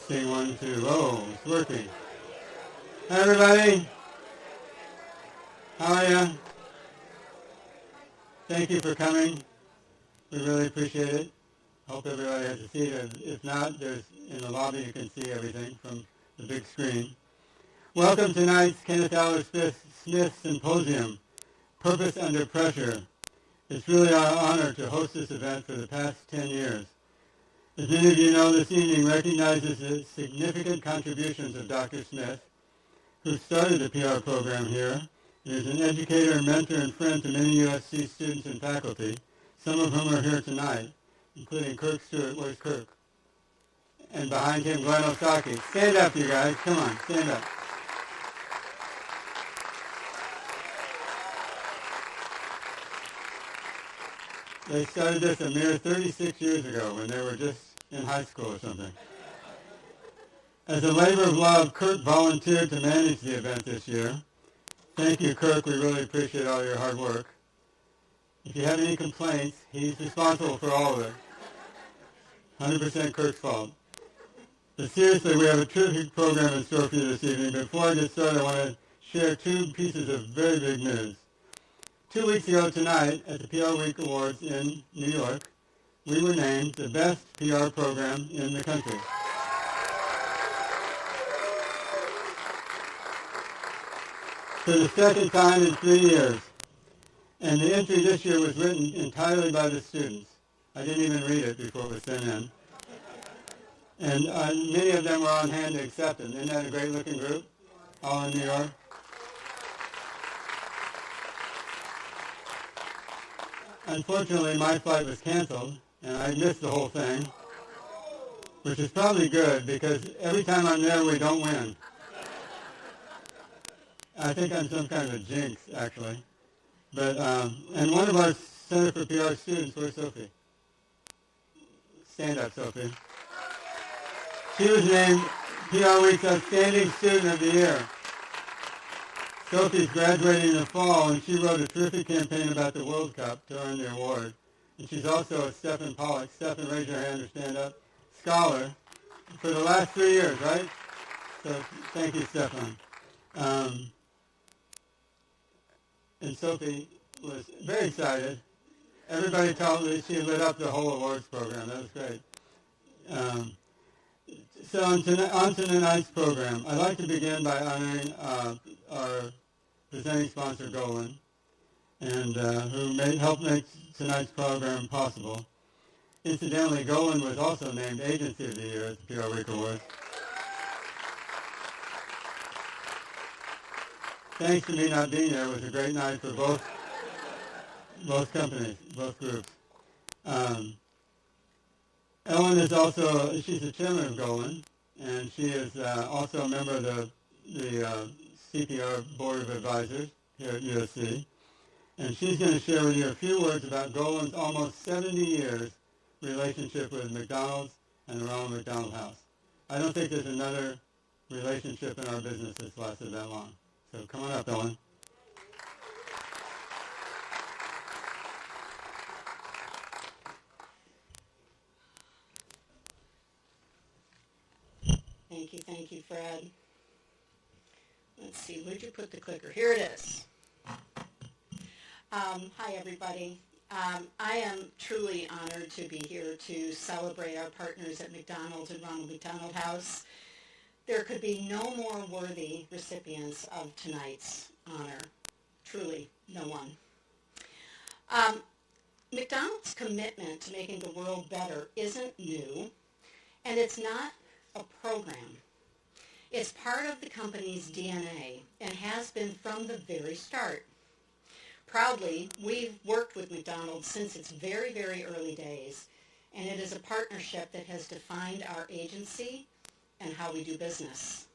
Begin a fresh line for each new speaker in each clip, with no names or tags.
Testing 1, 2. Oh, it's working. Hi, everybody. How are you? Thank you for coming. We really appreciate it. Hope everybody has a seat. If not, there's in the lobby you can see everything from the big screen. Welcome to tonight's Kenneth Owler Smith Symposium, Purpose Under Pressure. It's really our honor to host this event for the past 10 years. As many of you know, this evening recognizes the significant contributions of Dr. Smith, who started the PR program here, and is an educator, mentor, and friend to many USC students and faculty, some of whom are here tonight, including Kirk Stewart. Where's Kirk? And behind him, Glenn Osaki. Stand up, you guys. Come on, stand up. They started this a mere 36 years ago when they were just in high school or something. As a labor of love, Kirk volunteered to manage the event this year. Thank you, Kirk. We really appreciate all your hard work. If you have any complaints, he's responsible for all of it. 100% Kirk's fault. But seriously, we have a terrific program in store for you this evening. Before I get started, I want to share two pieces of very big news. 2 weeks ago tonight at the PR Week Awards in New York, we were named the best PR program in the country. For the second time in 3 years. And the entry this year was written entirely by the students. I didn't even read it before it was sent in. And many of them were on hand to accept it. Isn't that a great-looking group? All in New York. Unfortunately, my flight was canceled, and I missed the whole thing, which is probably good, because every time I'm there, we don't win. I think I'm some kind of a jinx, actually. But and one of our Center for PR students, where's Sophie? Stand up, Sophie. She was named PR Week's Outstanding Student of the Year. Sophie's graduating in the fall, and she wrote a terrific campaign about the World Cup to earn the award. And she's also a Stephen Pollock. Stephen, raise your hand or stand up. Scholar for the last 3 years, right? So thank you, Stephen. And Sophie was very excited. Everybody told me she lit up the whole awards program. That was great. So on to tonight's program. I'd like to begin by honoring our presenting sponsor, Golin, and who helped make tonight's program possible. Incidentally, Golin was also named Agency of the Year at the PR Week Awards. Thanks to me not being there, it was a great night for both companies, both groups. Ellen is also, she's the chairman of Golin, and she is also a member of the CPR Board of Advisors here at USC. And she's going to share with you a few words about Golin's almost 70 years relationship with McDonald's and the Ronald McDonald House. I don't think there's another relationship in our business that's lasted that long. So come on up, Ellen.
Thank you, Fred. Let's see, where'd you put the clicker? Here it is. Hi, everybody. I am truly honored to be here to celebrate our partners at McDonald's and Ronald McDonald House. There could be no more worthy recipients of tonight's honor. Truly, no one. McDonald's commitment to making the world better isn't new, and it's not a program. It's part of the company's DNA and has been from the very start. Proudly, we've worked with McDonald's since its very, very early days, and it is a partnership that has defined our agency and how we do business.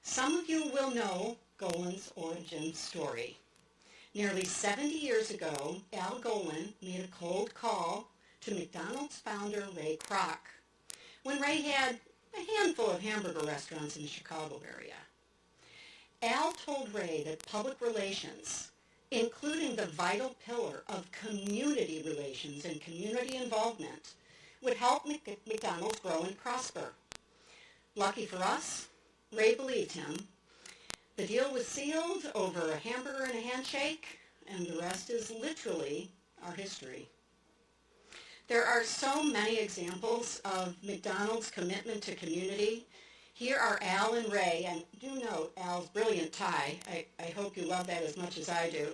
Some of you will know Golin's origin story. Nearly 70 years ago, Al Golin made a cold call to McDonald's founder Ray Kroc when Ray had a handful of hamburger restaurants in the Chicago area. Al told Ray that public relations, including the vital pillar of community relations and community involvement, would help McDonald's grow and prosper. Lucky for us, Ray believed him. The deal was sealed over a hamburger and a handshake, and the rest is literally our history. There are so many examples of McDonald's commitment to community. Here are Al and Ray, and do note Al's brilliant tie. I hope you love that as much as I do.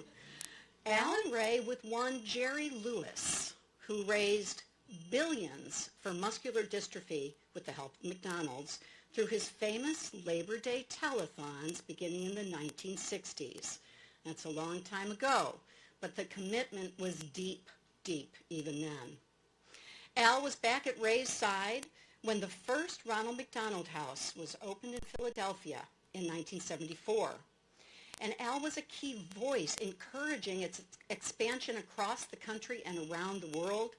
Al and Ray with one Jerry Lewis, who raised billions for muscular dystrophy with the help of McDonald's through his famous Labor Day telethons beginning in the 1960s. That's a long time ago, but the commitment was deep, deep even then. Al was back at Ray's side when the first Ronald McDonald House was opened in Philadelphia in 1974. And Al was a key voice encouraging its expansion across the country and around the world.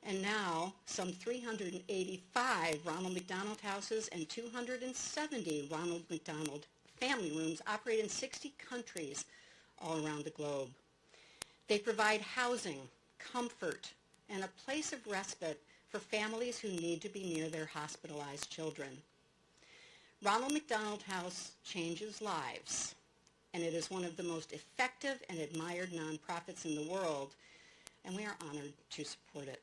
And now, some 385 Ronald McDonald Houses and 270 Ronald McDonald family rooms operate in 60 countries all around the globe. They provide housing, comfort, and a place of respite for families who need to be near their hospitalized children. Ronald McDonald House changes lives, and it is one of the most effective and admired nonprofits in the world, and we are honored to support it.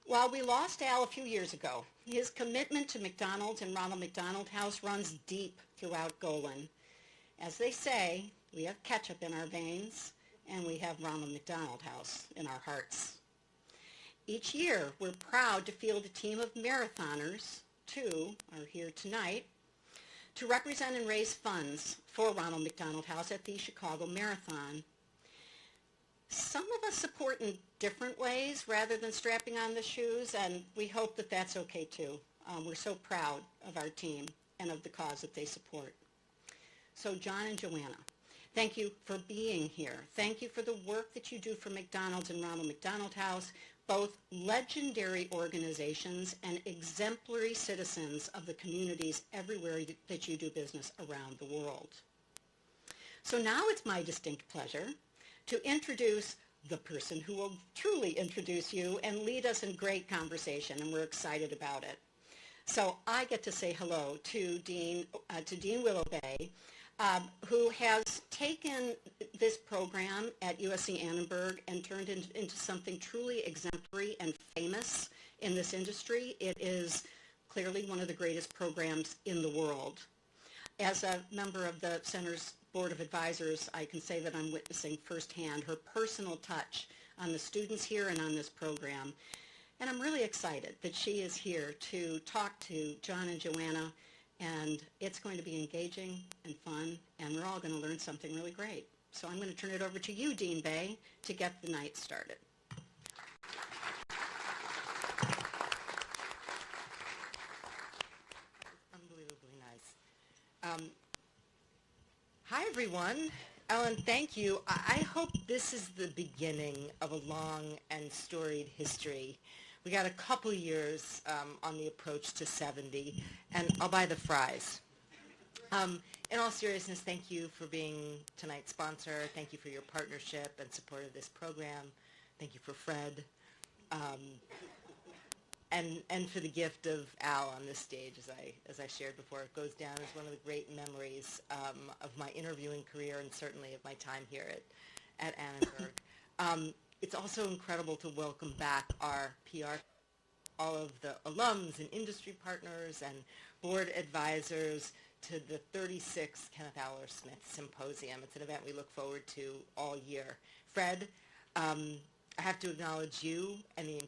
While we lost Al a few years ago, his commitment to McDonald's and Ronald McDonald House runs deep throughout Golin. As they say, we have ketchup in our veins, and we have Ronald McDonald House in our hearts. Each year, we're proud to field a team of marathoners, 2 are here tonight, to represent and raise funds for Ronald McDonald House at the Chicago Marathon. Some of us support in different ways rather than strapping on the shoes, and we hope that that's okay too. We're so proud of our team and of the cause that they support. So Jon and Joanna, thank you for being here. Thank you for the work that you do for McDonald's and Ronald McDonald House, both legendary organizations and exemplary citizens of the communities everywhere that you do business around the world. So now it's my distinct pleasure to introduce the person who will truly introduce you and lead us in great conversation, and we're excited about it. So I get to say hello to Dean Willow, who has taken this program at USC Annenberg and turned it into something truly exemplary and famous in this industry. It is clearly one of the greatest programs in the world. As a member of the Center's Board of Advisors, I can say that I'm witnessing firsthand her personal touch on the students here and on this program. And I'm really excited that she is here to talk to Jon and Joanna, and it's going to be engaging and fun, and we're all going to learn something really great. So I'm going to turn it over to you, Dean Bay, to get the night started.
Unbelievably nice. Hi, everyone. Ellen, thank you. I hope this is the beginning of a long and storied history. We got a couple years on the approach to 70, and I'll buy the fries. In all seriousness, thank you for being tonight's sponsor. Thank you for your partnership and support of this program. Thank you for Fred. And for the gift of Al on this stage, as I shared before. It goes down as one of the great memories of my interviewing career and certainly of my time here at Annenberg. It's also incredible to welcome back our PR, all of the alums and industry partners and board advisors to the 36th Kenneth Owler Smith Symposium. It's an event we look forward to all year. Fred, I have to acknowledge you and your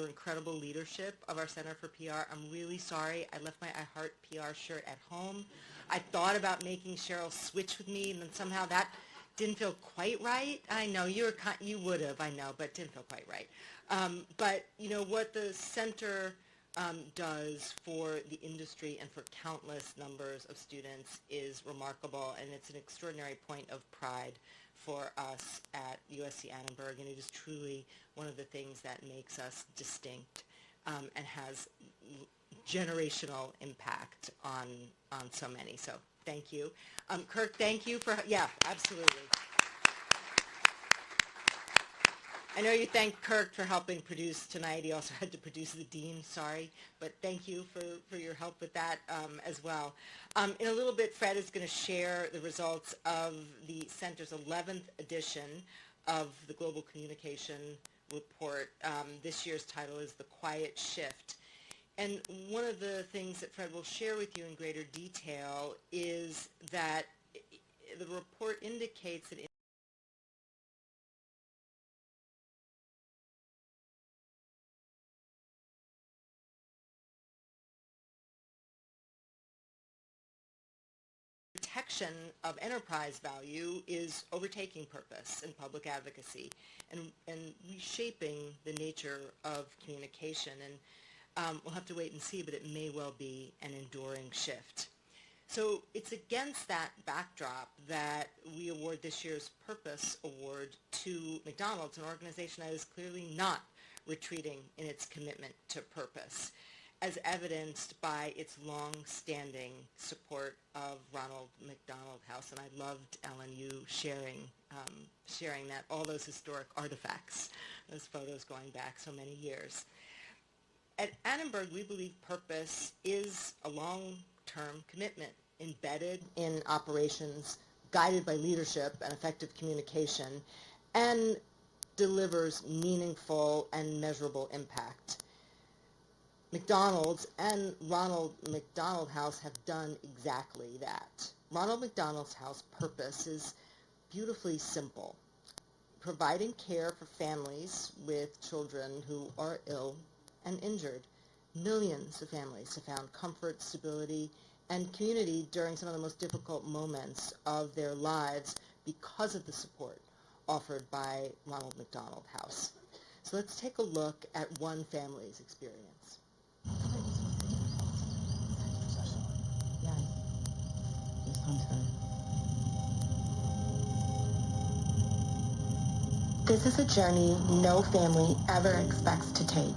incredible leadership of our Center for PR. I'm really sorry I left my I Heart PR shirt at home. I thought about making Cheryl switch with me, and then somehow that didn't feel quite right. I know you would have, I know, but it didn't feel quite right. But you know what the center does for the industry and for countless numbers of students is remarkable, and it's an extraordinary point of pride for us at USC Annenberg, and it is truly one of the things that makes us distinct and has generational impact on so many. So thank you. Kirk, thank you for, yeah, absolutely. I know you thanked Kirk for helping produce tonight. He also had to produce the dean, sorry. But thank you for your help with that as well. In a little bit, Fred is going to share the results of the Center's 11th edition of the Global Communication Report. This year's title is The Quiet Shift. And one of the things that Fred will share with you in greater detail is that the report indicates that protection of enterprise value is overtaking purpose and public advocacy and reshaping the nature of communication. And we'll have to wait and see, but it may well be an enduring shift. So it's against that backdrop that we award this year's Purpose Award to McDonald's, an organization that is clearly not retreating in its commitment to purpose, as evidenced by its long-standing support of Ronald McDonald House. And I loved, Ellen, you sharing that, all those historic artifacts, those photos going back so many years. At Annenberg, we believe purpose is a long-term commitment embedded in operations, guided by leadership and effective communication, and delivers meaningful and measurable impact. McDonald's and Ronald McDonald House have done exactly that. Ronald McDonald House purpose is beautifully simple: providing care for families with children who are ill and injured. Millions of families have found comfort, stability, and community during some of the most difficult moments of their lives because of the support offered by Ronald McDonald House. So let's take a look at one family's experience.
This is a journey no family ever expects to take.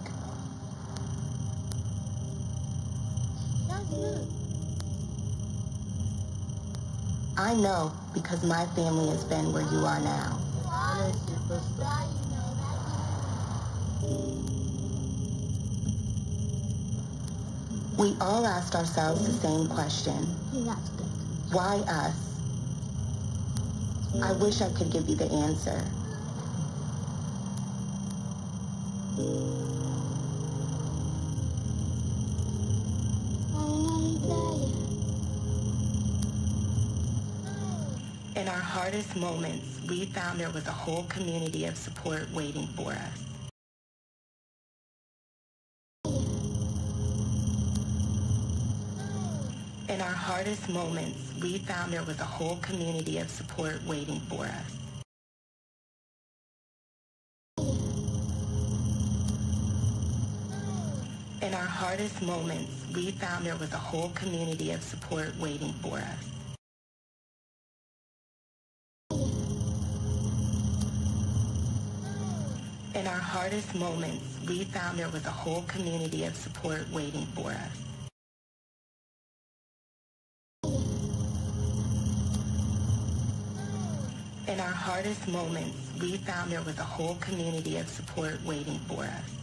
I know because my family has been where you are now. We all asked ourselves the same question. Why us? I wish I could give you the answer. In our hardest moments, we found there was a whole community of support waiting for us. In our hardest moments, we found there was a whole community of support waiting for us. In our hardest moments, we found there was a whole community of support waiting for us. In our hardest moments, we found there was a whole community of support waiting for us. In our hardest moments, we found there was a whole community of support waiting for us.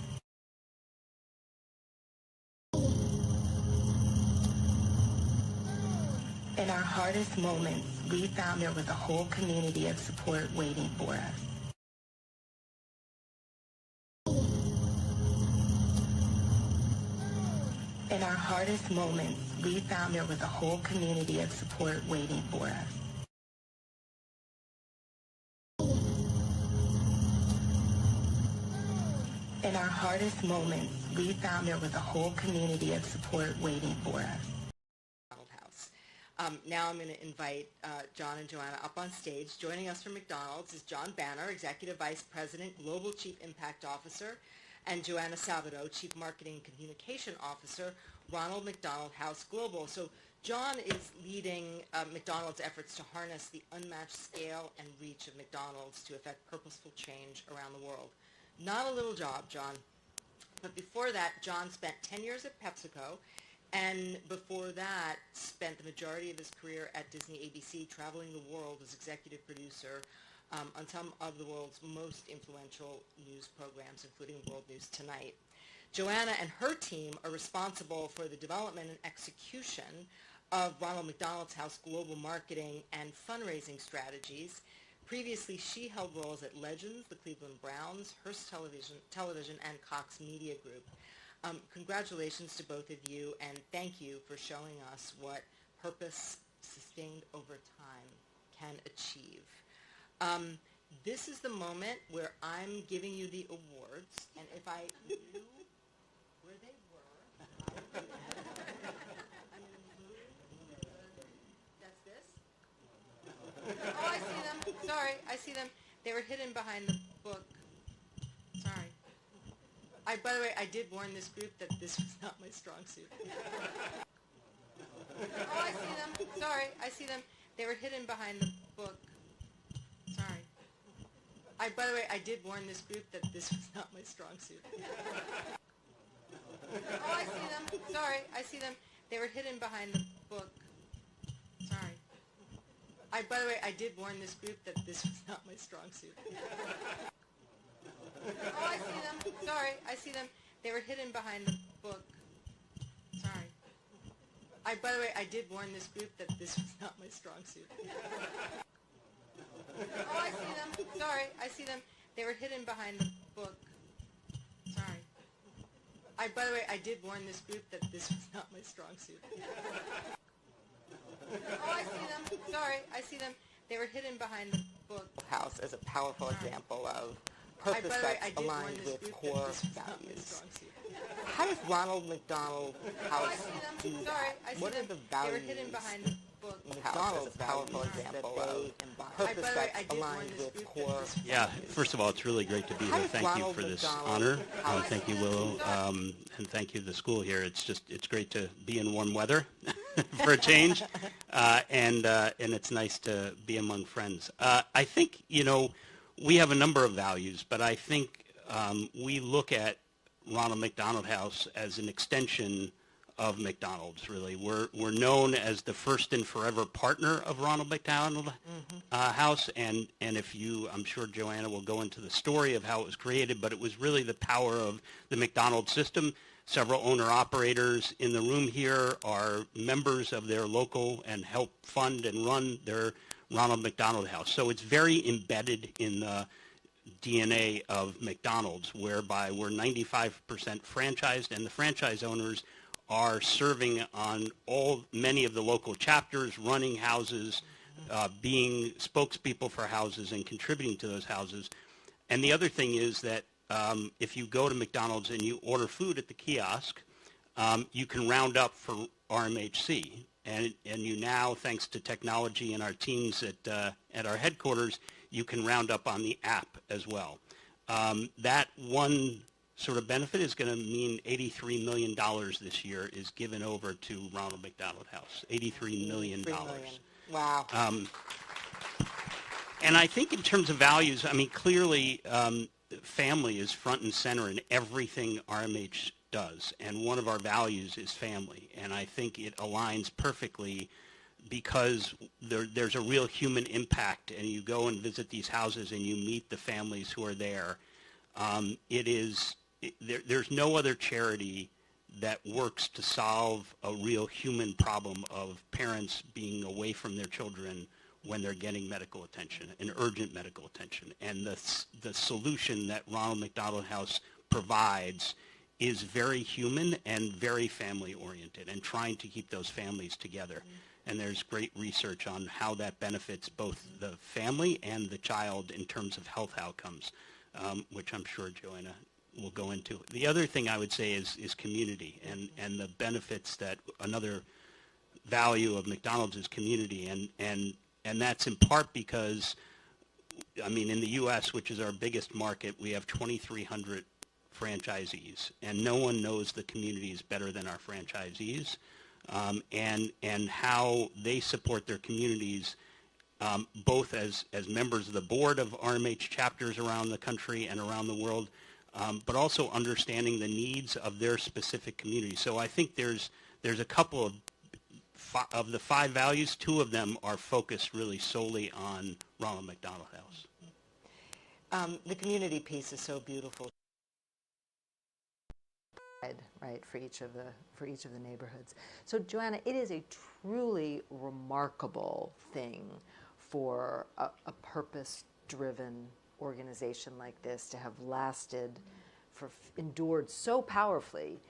In our hardest moments, we found there was a whole community of support waiting for us. In our hardest moments, we found there was a whole community of support waiting for us. In our hardest moments, we found there was a whole community of support waiting for us.
Now I'm going to invite Jon and Joanna up on stage. Joining us from McDonald's is Jon Banner, Executive Vice President, Global Chief Impact Officer, and Joanna Sabato, Chief Marketing and Communication Officer, Ronald McDonald House Global. So Jon is leading McDonald's efforts to harness the unmatched scale and reach of McDonald's to effect purposeful change around the world. Not a little job, Jon. But before that, Jon spent 10 years at PepsiCo, and before that, spent the majority of his career at Disney ABC, traveling the world as executive producer on some of the world's most influential news programs, including World News Tonight. Joanna and her team are responsible for the development and execution of Ronald McDonald House Global marketing and fundraising strategies. Previously, she held roles at Legends, the Cleveland Browns, Hearst Television, and Cox Media Group. Congratulations to both of you, and thank you for showing us what purpose sustained over time can achieve. This is the moment where I'm giving you the awards, and if I knew where they were, I'm going to move. That's this? Oh, I see them. Sorry, I see them. They were hidden behind the book. Sorry. By the way, I did warn this group that this was not my strong suit. Oh, I see them. Sorry, I see them. They were hidden behind the book. Sorry. By the way, I did warn this group that this was not my strong suit. Oh, I see them. Sorry, I see them. They were hidden behind the book. Sorry. By the way, I did warn this group that this was not my strong suit. Oh, I see them. Sorry, I see them. They were hidden behind the book. Sorry. By the way, I did warn this group that this was not my strong suit. Oh, I see them. Sorry, I see them. They were hidden behind the book. Sorry. By the way, I did warn this group that this was not my strong suit. Oh, I see them. Sorry, I see them. They were hidden behind the book. House as a powerful example of purpose that's aligned with core values. How does Ronald McDonald House do that? What are the values? They were hidden behind the book. McDonald's powerful example of purpose that's aligned with core.
Yeah, first of all, it's really great to be here. Thank you for this honor. Thank you, Willow, and thank you to the school here. It's great to be in warm weather for a change, and it's nice to be among friends. I think, we have a number of values, but I think we look at Ronald McDonald House as an extension of McDonald's, really. We're known as the first and forever partner of Ronald McDonald House, and if I'm sure Joanna will go into the story of how it was created, but it was really the power of the McDonald's system. Several owner-operators in the room here are members of their local and help fund and run their Ronald McDonald House. So it's very embedded in the DNA of McDonald's, whereby we're 95% franchised, and the franchise owners are serving on many of the local chapters, running houses, being spokespeople for houses and contributing to those houses. And the other thing is that if you go to McDonald's and you order food at the kiosk, you can round up for RMHC. And you now, thanks to technology and our teams at our headquarters, you can round up on the app as well. That one sort of benefit is going to mean $83 million this year is given over to Ronald McDonald House. $83 million.
Wow.
And I think in terms of values, clearly family is front and center in everything RMH does. And one of our values is family. And I think it aligns perfectly because there's a real human impact, and you go and visit these houses and you meet the families who are there. There's no other charity that works to solve a real human problem of parents being away from their children when they're getting medical attention, and urgent medical attention. And the solution that Ronald McDonald House provides is very human and very family-oriented, and trying to keep those families together. And there's great research on how that benefits both the family and the child in terms of health outcomes, which I'm sure Joanna will go into. The other thing I would say is community, and the benefits that another value of McDonald's is community, and that's in part because, in the U.S., which is our biggest market, we have 2,300 franchisees, and no one knows the communities better than our franchisees, and how they support their communities, both as members of the board of RMH chapters around the country and around the world, but also understanding the needs of their specific community. So I think there's a couple of the 5 values, 2 of them are focused really solely on Ronald McDonald House.
The community piece is so beautiful. Right, for each of the neighborhoods. So Joanna, it is a truly remarkable thing for a purpose-driven organization like this to have endured so powerfully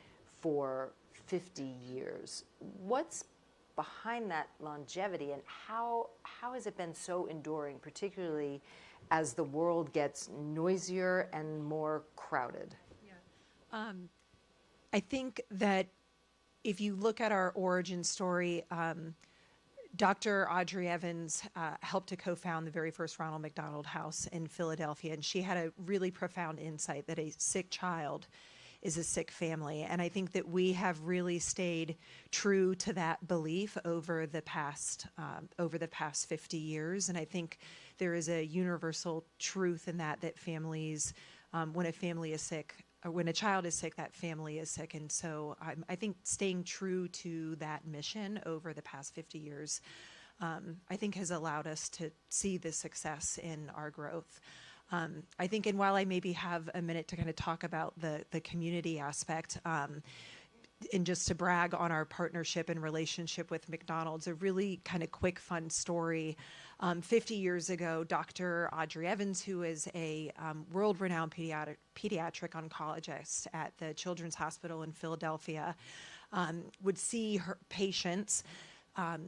for 50 years. What's behind that longevity, and how has it been so enduring, particularly as the world gets noisier and more crowded?
Yeah. I think that if you look at our origin story, Dr. Audrey Evans helped to co-found the very first Ronald McDonald House in Philadelphia, and she had a really profound insight that a sick child is a sick family. And I think that we have really stayed true to that belief over the past 50 years. And I think there is a universal truth in that families, when a family is sick, or when a child is sick, that family is sick. And so I think staying true to that mission over the past 50 years, I think has allowed us to see the success in our growth. I think, and while I maybe have a minute to kind of talk about the community aspect, and just to brag on our partnership and relationship with McDonald's, a really kind of quick, fun story. 50 years ago, Dr. Audrey Evans, who is a world-renowned pediatric oncologist at the Children's Hospital in Philadelphia, would see her patients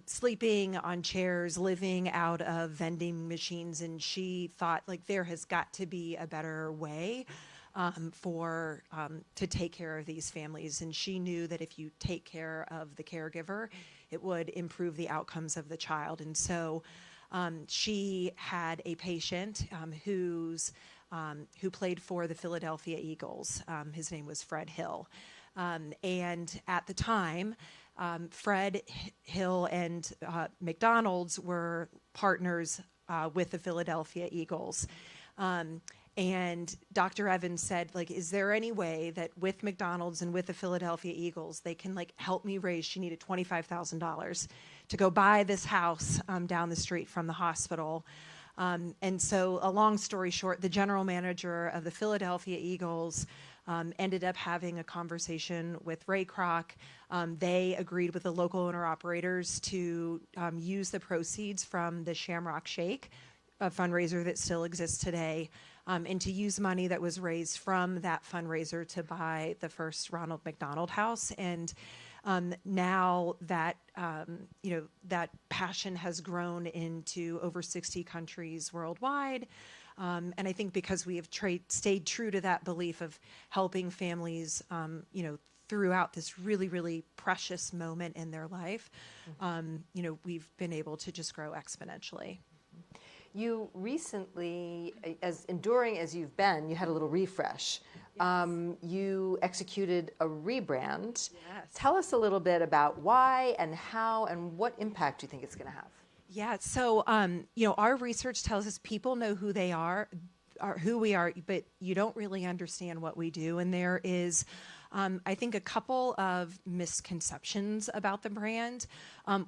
sleeping on chairs, living out of vending machines, and she thought, like, there has got to be a better way to take care of these families. And she knew that if you take care of the caregiver, it would improve the outcomes of the child. And so she had a patient who played for the Philadelphia Eagles. His name was Fred Hill. And at the time, Fred Hill and McDonald's were partners with the Philadelphia Eagles. And Dr. Evans said, like, is there any way that with McDonald's and with the Philadelphia Eagles, they can, like, help me raise, she needed $25,000 to go buy this house down the street from the hospital. And so, a long story short, the general manager of the Philadelphia Eagles ended up having a conversation with Ray Kroc. They agreed with the local owner-operators to use the proceeds from the Shamrock Shake, a fundraiser that still exists today, and to use money that was raised from that fundraiser to buy the first Ronald McDonald House. And now that that passion has grown into over 60 countries worldwide. And I think because we have stayed true to that belief of helping families, throughout this really, really precious moment in their life, we've been able to just grow exponentially.
You recently, as enduring as you've been, you had a little refresh. Yes. You executed a rebrand.
Yes.
Tell us a little bit about why and how and what impact you think it's going to have.
Yeah, so, our research tells us people know who they are, who we are, but you don't really understand what we do. And there is, I think, a couple of misconceptions about the brand.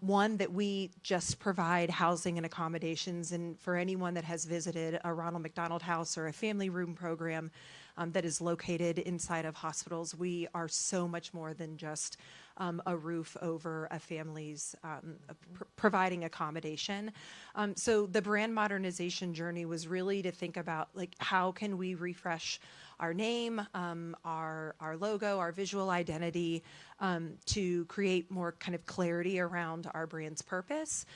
One, that we just provide housing and accommodations. And for anyone that has visited a Ronald McDonald House or a family room program that is located inside of hospitals, we are so much more than just a roof over a family's providing accommodation. So the brand modernization journey was really to think about, like, how can we refresh our name, our logo, our visual identity, to create more kind of clarity around our brand's purpose.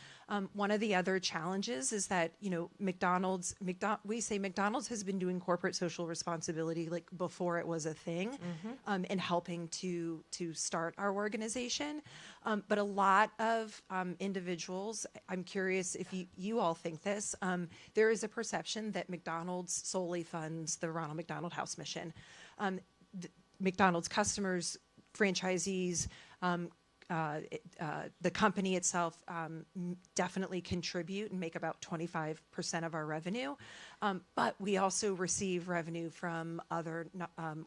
One of the other challenges is that, we say McDonald's has been doing corporate social responsibility like before it was a thing, and helping to start our organization. But a lot of individuals, I'm curious if you all think this, there is a perception that McDonald's solely funds the Ronald McDonald House mission. McDonald's customers, franchisees, the company itself definitely contribute and make about 25% of our revenue. But we also receive revenue from other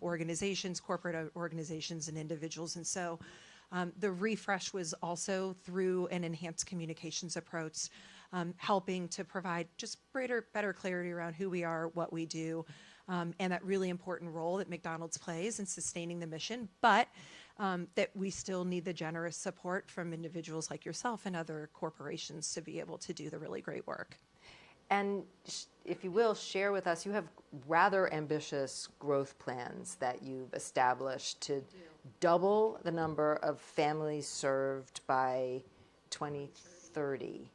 organizations, corporate organizations, and individuals. And so The refresh was also through an enhanced communications approach, helping to provide just better clarity around who we are, what we do, and that really important role that McDonald's plays in sustaining the mission, but that we still need the generous support from individuals like yourself and other corporations to be able to do the really great work.
And if you will, share with us, you have rather ambitious growth plans that you've established to double the number of families served by 2030.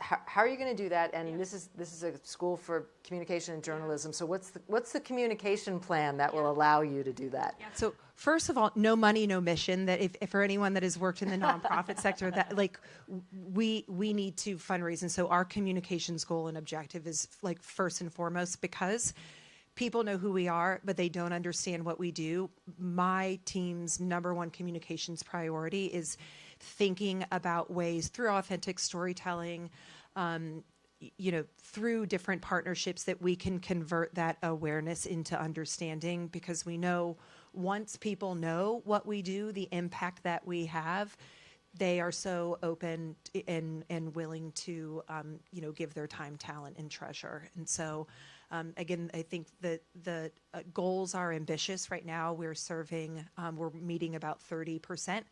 How are you going to do that? And this is a school for communication and journalism. So what's the communication plan that will allow you to do that?
So first of all, no money, no mission. That if for anyone that has worked in the nonprofit sector, that like we need to fundraise, and so our communications goal and objective is like first and foremost, because people know who we are, but they don't understand what we do. My team's number one communications priority is thinking about ways through authentic storytelling, through different partnerships that we can convert that awareness into understanding, because we know once people know what we do, the impact that we have, they are so open and willing to, give their time, talent, and treasure. And so, again, I think that the goals are ambitious. Right now, we're meeting about 30%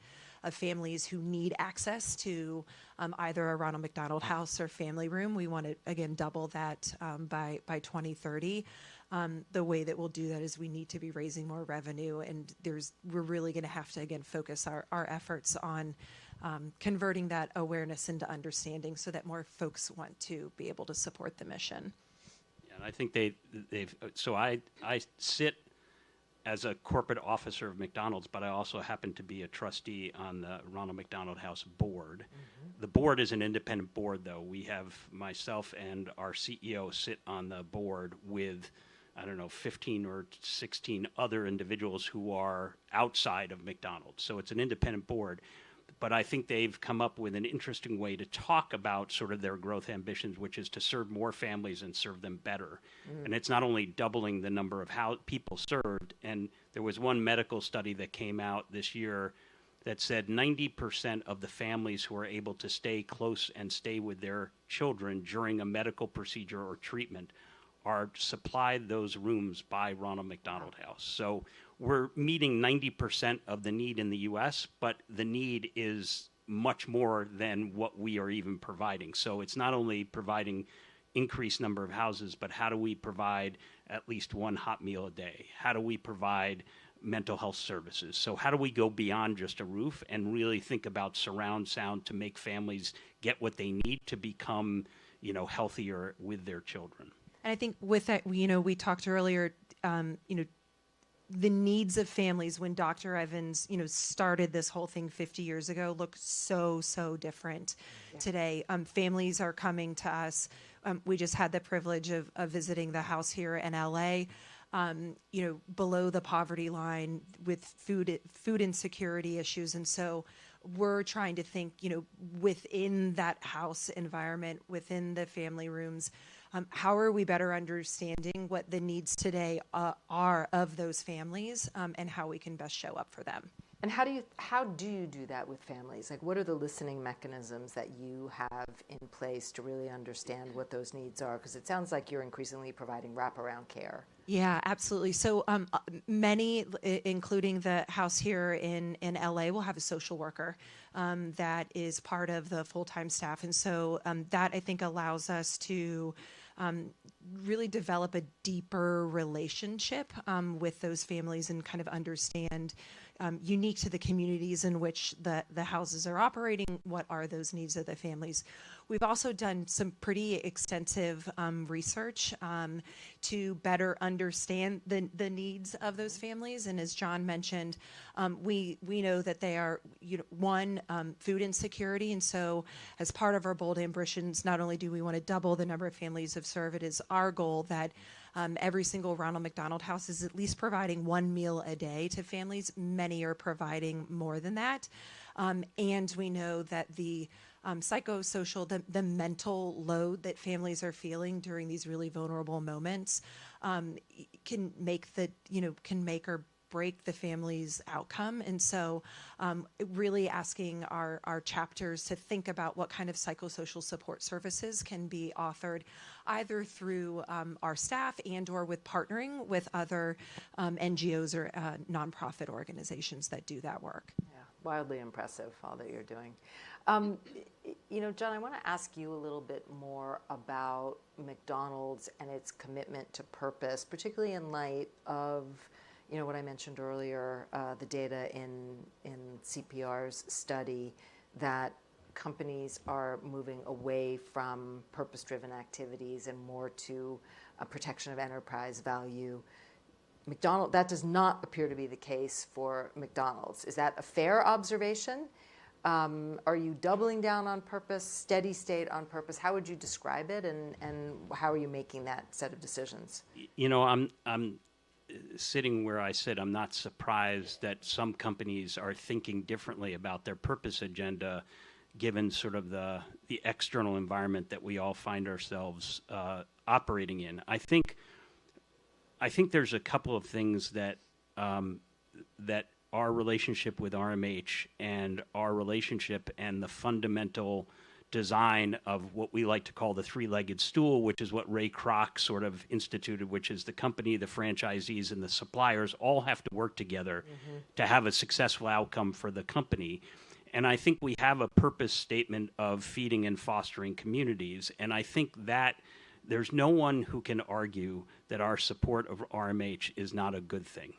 of families who need access to either a Ronald McDonald House or family room. We want to, again, double that by 2030. The way that we'll do that is we need to be raising more revenue, and we're really going to have to, again, focus our efforts on converting that awareness into understanding so that more folks want to be able to support the mission.
Yeah, and I think so I sit as a corporate officer of McDonald's, but I also happen to be a trustee on the Ronald McDonald House board. Mm-hmm. The board is an independent board, though. We have myself and our CEO sit on the board with, 15 or 16 other individuals who are outside of McDonald's. So it's an independent board. But I think they've come up with an interesting way to talk about sort of their growth ambitions, which is to serve more families and serve them better. And it's not only doubling the number of people served, and there was one medical study that came out this year that said 90% of the families who are able to stay close and stay with their children during a medical procedure or treatment are supplied those rooms by Ronald McDonald House. So we're meeting 90% of the need in the U.S., but the need is much more than what we are even providing. So it's not only providing increased number of houses, but how do we provide at least one hot meal a day? How do we provide mental health services? So how do we go beyond just a roof and really think about surround sound to make families get what they need to become, healthier with their children?
And I think with that, we talked earlier, the needs of families when Dr. Evans, started this whole thing 50 years ago look so different today. Families are coming to us. We just had the privilege of visiting the house here in LA, below the poverty line with food insecurity issues. And so we're trying to think, within that house environment, within the family rooms, how are we better understanding what the needs today are of those families, and how we can best show up for them?
And how do you do that with families? Like, what are the listening mechanisms that you have in place to really understand what those needs are? Because it sounds like you're increasingly providing wraparound care.
Yeah, absolutely. So many, including the house here in LA, will have a social worker that is part of the full-time staff. And so that, I think, allows us to really develop a deeper relationship with those families and kind of understand, unique to the communities in which the houses are operating, what are those needs of the families. We've also done some pretty extensive research to better understand the needs of those families. And as Jon mentioned, we know that they are, food insecurity. And so as part of our bold ambitions, not only do we want to double the number of families of serve, it is our goal that every single Ronald McDonald House is at least providing one meal a day to families. Many are providing more than that. And we know that the psychosocial, the mental load that families are feeling during these really vulnerable moments can make or break the family's outcome. And so really asking our chapters to think about what kind of psychosocial support services can be offered either through our staff and or with partnering with other NGOs or nonprofit organizations that do that work.
Yeah, wildly impressive, all that you're doing. Jon, I want to ask you a little bit more about McDonald's and its commitment to purpose, particularly in light of what I mentioned earlier, the data in CPR's study that companies are moving away from purpose-driven activities and more to a protection of enterprise value. That does not appear to be the case for McDonald's. Is that a fair observation? Are you doubling down on purpose, steady state on purpose? How would you describe it, and how are you making that set of decisions?
I'm sitting where I sit. I'm not surprised that some companies are thinking differently about their purpose agenda, given sort of the external environment that we all find ourselves operating in. I think there's a couple of things that that our relationship with RMH and our relationship and the fundamental design of what we like to call the three-legged stool, which is what Ray Kroc sort of instituted, which is the company, the franchisees, and the suppliers all have to work together to have a successful outcome for the company. And I think we have a purpose statement of feeding and fostering communities. And I think that there's no one who can argue that our support of RMH is not a good thing.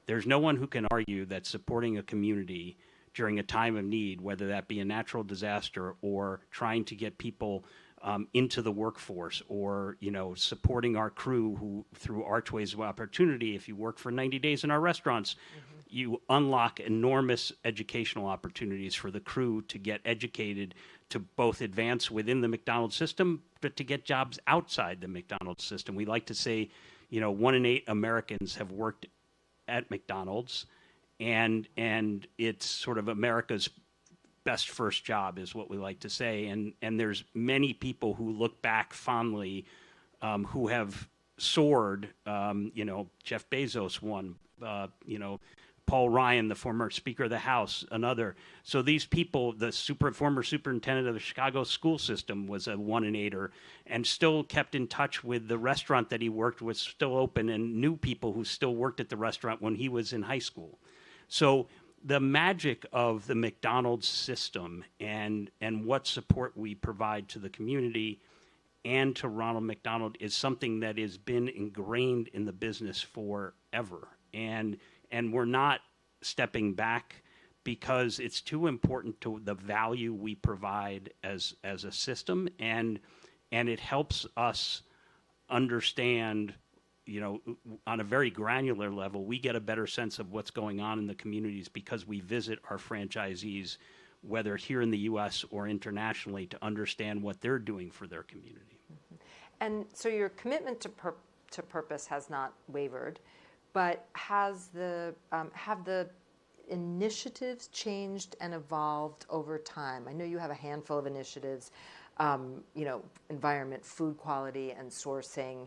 There's no one who can argue that supporting a community during a time of need, whether that be a natural disaster or trying to get people into the workforce, or supporting our crew who through Archways of Opportunity, if you work for 90 days in our restaurants, you unlock enormous educational opportunities for the crew to get educated, to both advance within the McDonald's system, but to get jobs outside the McDonald's system. We like to say, 1 in 8 Americans have worked at McDonald's, and it's sort of America's best first job is what we like to say. And there's many people who look back fondly, who have soared, Jeff Bezos one, Paul Ryan, the former Speaker of the House, another. So these people, the former superintendent of the Chicago school system was a 1 in 8er, and still kept in touch with the restaurant that he worked with, still open, and knew people who still worked at the restaurant when he was in high school. So the magic of the McDonald's system and what support we provide to the community and to Ronald McDonald is something that has been ingrained in the business forever. And we're not stepping back because it's too important to the value we provide as a system, and it helps us understand, on a very granular level, we get a better sense of what's going on in the communities because we visit our franchisees, whether here in the U.S. or internationally, to understand what they're doing for their community.
And so your commitment to purpose has not wavered. But have the initiatives changed and evolved over time? I know you have a handful of initiatives, environment, food quality and sourcing,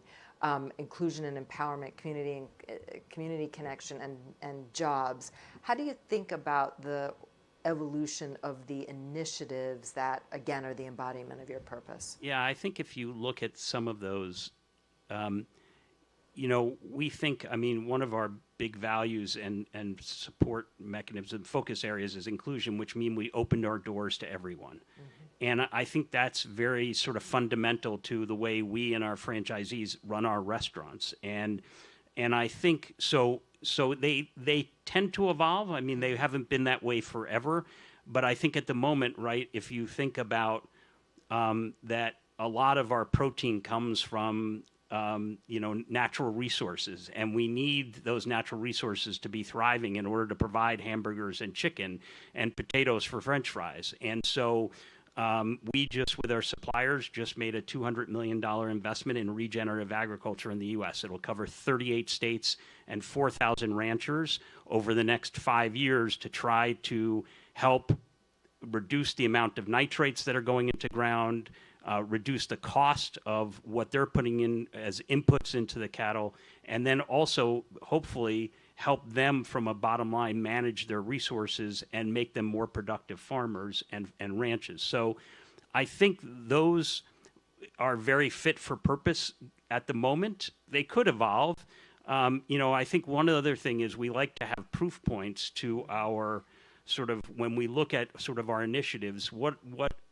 inclusion and empowerment, community connection, and jobs. How do you think about the evolution of the initiatives that, again, are the embodiment of your purpose?
Yeah, I think if you look at some of those, we think, one of our big values and support mechanisms, focus areas is inclusion, which mean we opened our doors to everyone. And I think that's very sort of fundamental to the way we and our franchisees run our restaurants. And I think so they tend to evolve. They haven't been that way forever. But I think at the moment, right, if you think about that a lot of our protein comes from natural resources, and we need those natural resources to be thriving in order to provide hamburgers and chicken and potatoes for French fries. And so we with our suppliers, just made a $200 million investment in regenerative agriculture in the U.S. It'll cover 38 states and 4,000 ranchers over the next 5 years to try to help reduce the amount of nitrates that are going into ground, reduce the cost of what they're putting in as inputs into the cattle, and then also hopefully help them from a bottom line manage their resources and make them more productive farmers and ranches. So I think those are very fit for purpose at the moment. They could evolve. I think one other thing is we like to have proof points to our sort of, when we look at sort of our initiatives, what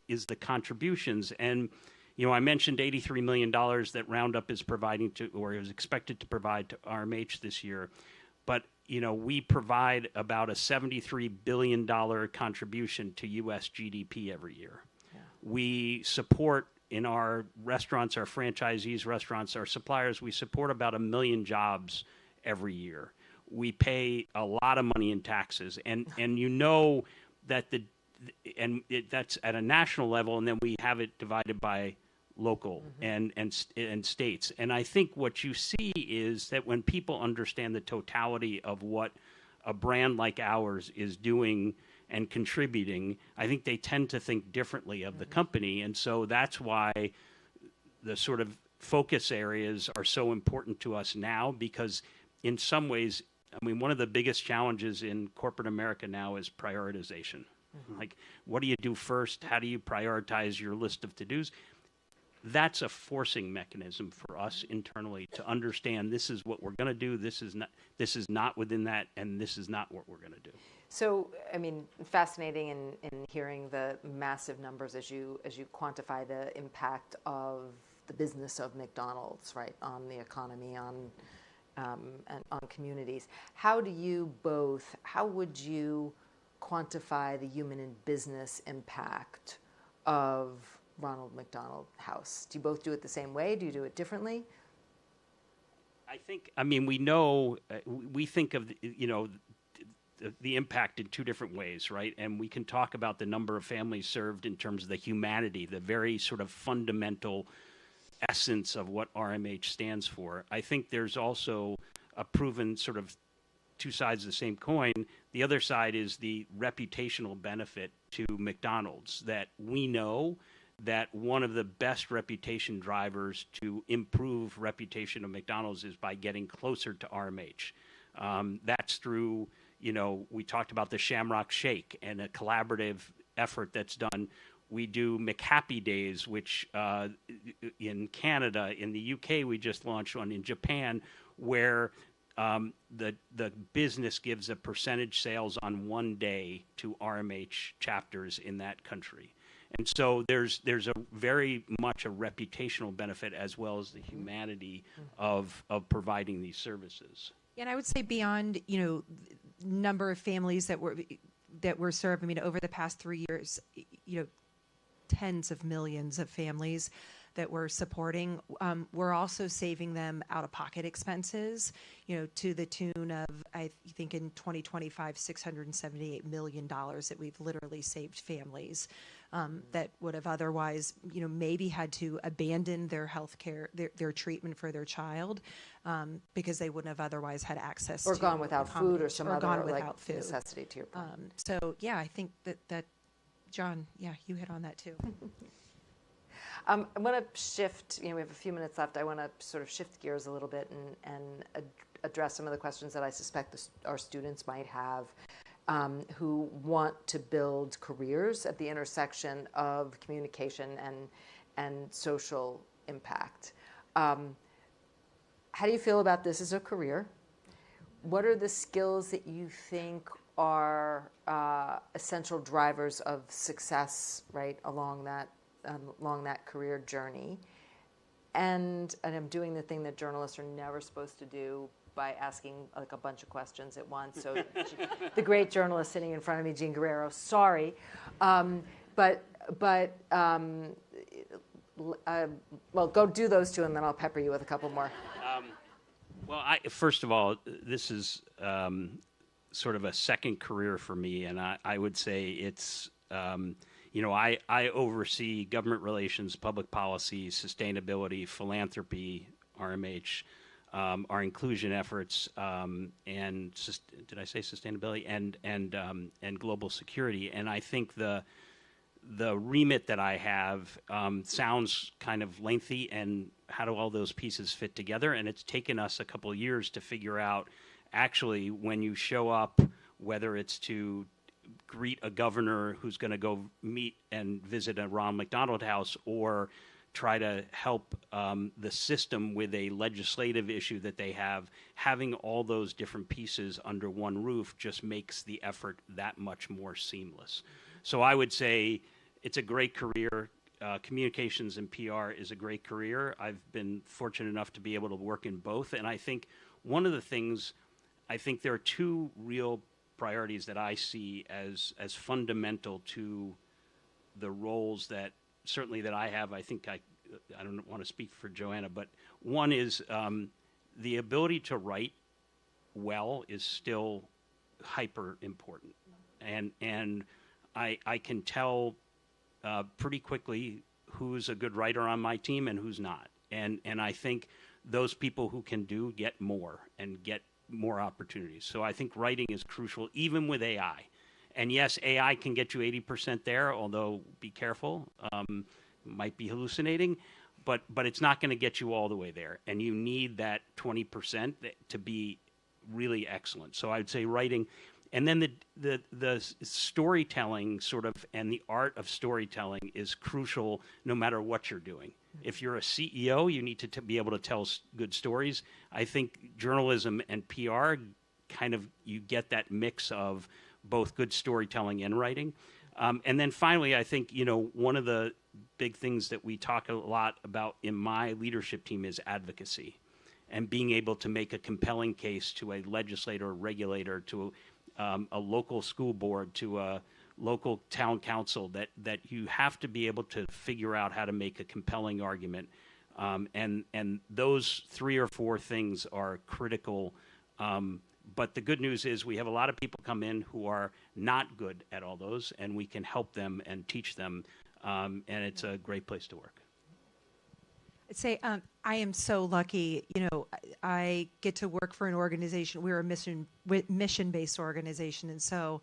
is the contributions? And, I mentioned $83 million that Roundup is providing to, or is expected to provide to RMH this year. But, we provide about a $73 billion contribution to U.S. GDP every year. Yeah. We support in our restaurants, our franchisees' restaurants, our suppliers, we support about 1 million jobs every year. We pay a lot of money in taxes, and that that's at a national level, and then we have it divided by local and states. And I think what you see is that when people understand the totality of what a brand like ours is doing and contributing, I think they tend to think differently of the company. And so that's why the sort of focus areas are so important to us now, because in some ways, one of the biggest challenges in corporate America now is prioritization. Like, what do you do first? How do you prioritize your list of to-dos? That's a forcing mechanism for us internally to understand this is what we're going to do, this is not within that, and this is not what we're going to do.
So, fascinating in hearing the massive numbers as you quantify the impact of the business of McDonald's, right, on the economy, and on communities. How would you quantify the human and business impact of Ronald McDonald House? Do you both do it the same way? Do you do it differently?
I think, we know, we think of, the impact in two different ways, right? And we can talk about the number of families served in terms of the humanity, the very sort of fundamental essence of what RMH stands for. I think there's also a proven sort of two sides of the same coin. The other side is the reputational benefit to McDonald's, that we know that one of the best reputation drivers to improve reputation of McDonald's is by getting closer to RMH. That's through, we talked about the Shamrock Shake and a collaborative effort that's done. We do McHappy Days, which in Canada, in the UK, we just launched one, in Japan, where the business gives a percentage sales on one day to RMH chapters in that country. And so there's a very much a reputational benefit as well as the humanity of providing these services.
And I would say beyond, number of families that were served, over the past 3 years, tens of millions of families that we're supporting. We're also saving them out-of-pocket expenses, to the tune of, I think in 2025, $678 million that we've literally saved families that would have otherwise, maybe had to abandon their health care, their treatment for their child because they wouldn't have otherwise had access
or
to
gone without food or some other
food.
Necessity to your point.
So, yeah, I think that Jon, you hit on that too.
I want to shift, we have a few minutes left. I want to sort of shift gears a little bit and address some of the questions that I suspect our students might have who want to build careers at the intersection of communication and social impact. How do you feel about this as a career? What are the skills that you think are essential drivers of success, right, along that career journey? And I'm doing the thing that journalists are never supposed to do by asking like a bunch of questions at once. So the great journalist sitting in front of me, Jean Guerrero, sorry. Well, go do those two and then I'll pepper you with a couple more.
First of all, this is sort of a second career for me, and I would say it's, I oversee government relations, public policy, sustainability, philanthropy, RMH, our inclusion efforts, and did I say sustainability and global security? And I think the remit that I have sounds kind of lengthy, and how do all those pieces fit together? And it's taken us a couple of years to figure out, actually, when you show up, whether it's to greet a governor who's going to go meet and visit a Ronald McDonald House, or try to help the system with a legislative issue that they have, having all those different pieces under one roof just makes the effort that much more seamless. So I would say it's a great career. Communications and PR is a great career. I've been fortunate enough to be able to work in both. And I think one of the things, I think there are two real priorities that I see as fundamental to the roles that certainly that I have. I think I don't want to speak for Joanna, but one is the ability to write well is still hyper important. And I can tell pretty quickly who's a good writer on my team and who's not. And I think those people who can get more and get more opportunities. So I think writing is crucial, even with AI. And yes, AI can get you 80% there, although be careful, might be hallucinating, but it's not going to get you all the way there. And you need that 20% to be really excellent. So I'd say writing. And then the storytelling sort of, and the art of storytelling is crucial no matter what you're doing. If you're a CEO, you need to be able to tell good stories. I think journalism and PR kind of, you get that mix of both good storytelling and writing. And then finally, I think, one of the big things that we talk a lot about in my leadership team is advocacy, and being able to make a compelling case to a legislator or regulator, to a local school board, to a local town council, that you have to be able to figure out how to make a compelling argument. And those 3 or 4 things are critical. But the good news is we have a lot of people come in who are not good at all those, and we can help them and teach them. And it's a great place to work.
I'd say I am so lucky. I get to work for an organization. We're a mission-based organization, and so,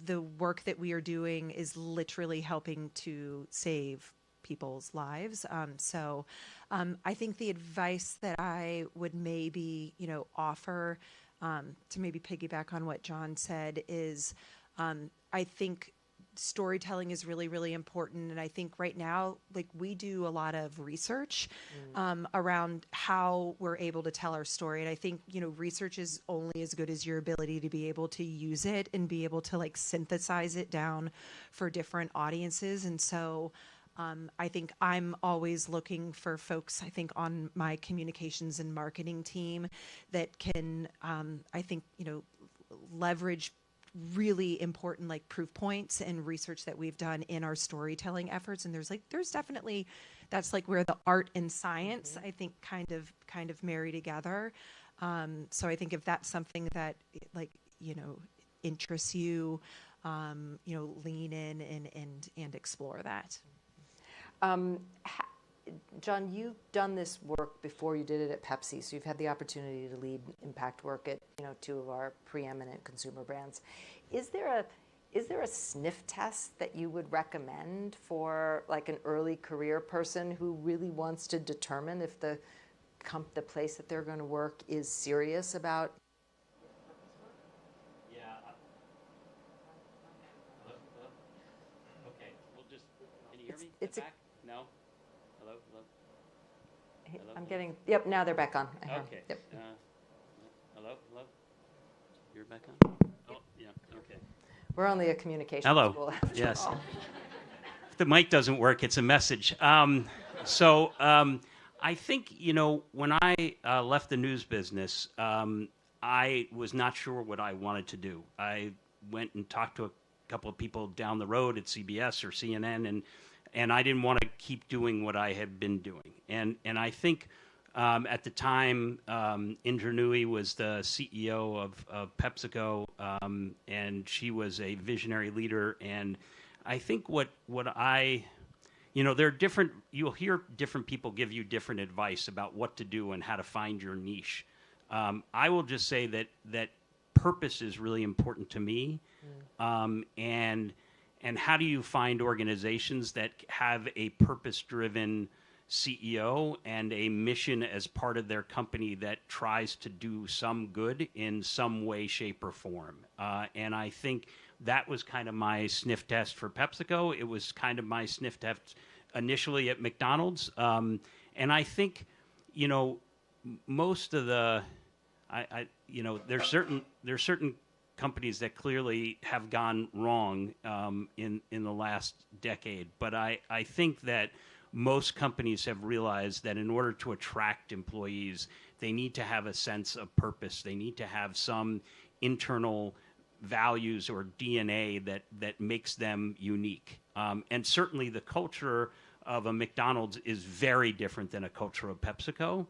the work that we are doing is literally helping to save people's lives. I think the advice that I would maybe, offer to maybe piggyback on what Jon said is, I think storytelling is really, really important. And I think right now, we do a lot of research around how we're able to tell our story. And I think, research is only as good as your ability to be able to use it and be able to synthesize it down for different audiences. And so I think I'm always looking for folks, I think, on my communications and marketing team that can, leverage really important proof points and research that we've done in our storytelling efforts. And there's definitely, that's where the art and science, I think, kind of marry together. So I think if that's something that interests you, lean in and explore that.
Jon, you've done this work before. You did it at Pepsi, so you've had the opportunity to lead impact work at 2 of our preeminent consumer brands. Is there a sniff test that you would recommend for an early career person who really wants to determine if the place that they're going to work is serious about?
Yeah. Hello? Okay. We'll just. Can you hear me?
It's
back? No. Hello.
I'm getting. Yep. Now they're back on.
Okay.
Yep.
Hello. You're back on. Oh, yeah. Okay.
We're only a communication school after
Yes.
all.
If the mic doesn't work, it's a message. So I think, when I left the news business, I was not sure what I wanted to do. I went and talked to a couple of people down the road at CBS or CNN, and I didn't want to keep doing what I had been doing. And I think at the time, Indra Nooyi was the CEO of PepsiCo, and she was a visionary leader. And I think what I, there are different, you'll hear different people give you different advice about what to do and how to find your niche. I will just say that purpose is really important to me. And how do you find organizations that have a purpose-driven CEO and a mission as part of their company that tries to do some good in some way, shape, or form. And I think that was kind of my sniff test for PepsiCo. It was kind of my sniff test initially at McDonald's. And I think, most of the, there's certain companies that clearly have gone wrong in the last decade. But I think that most companies have realized that in order to attract employees, they need to have a sense of purpose. They need to have some internal values or DNA that makes them unique. And certainly the culture of a McDonald's is very different than a culture of PepsiCo.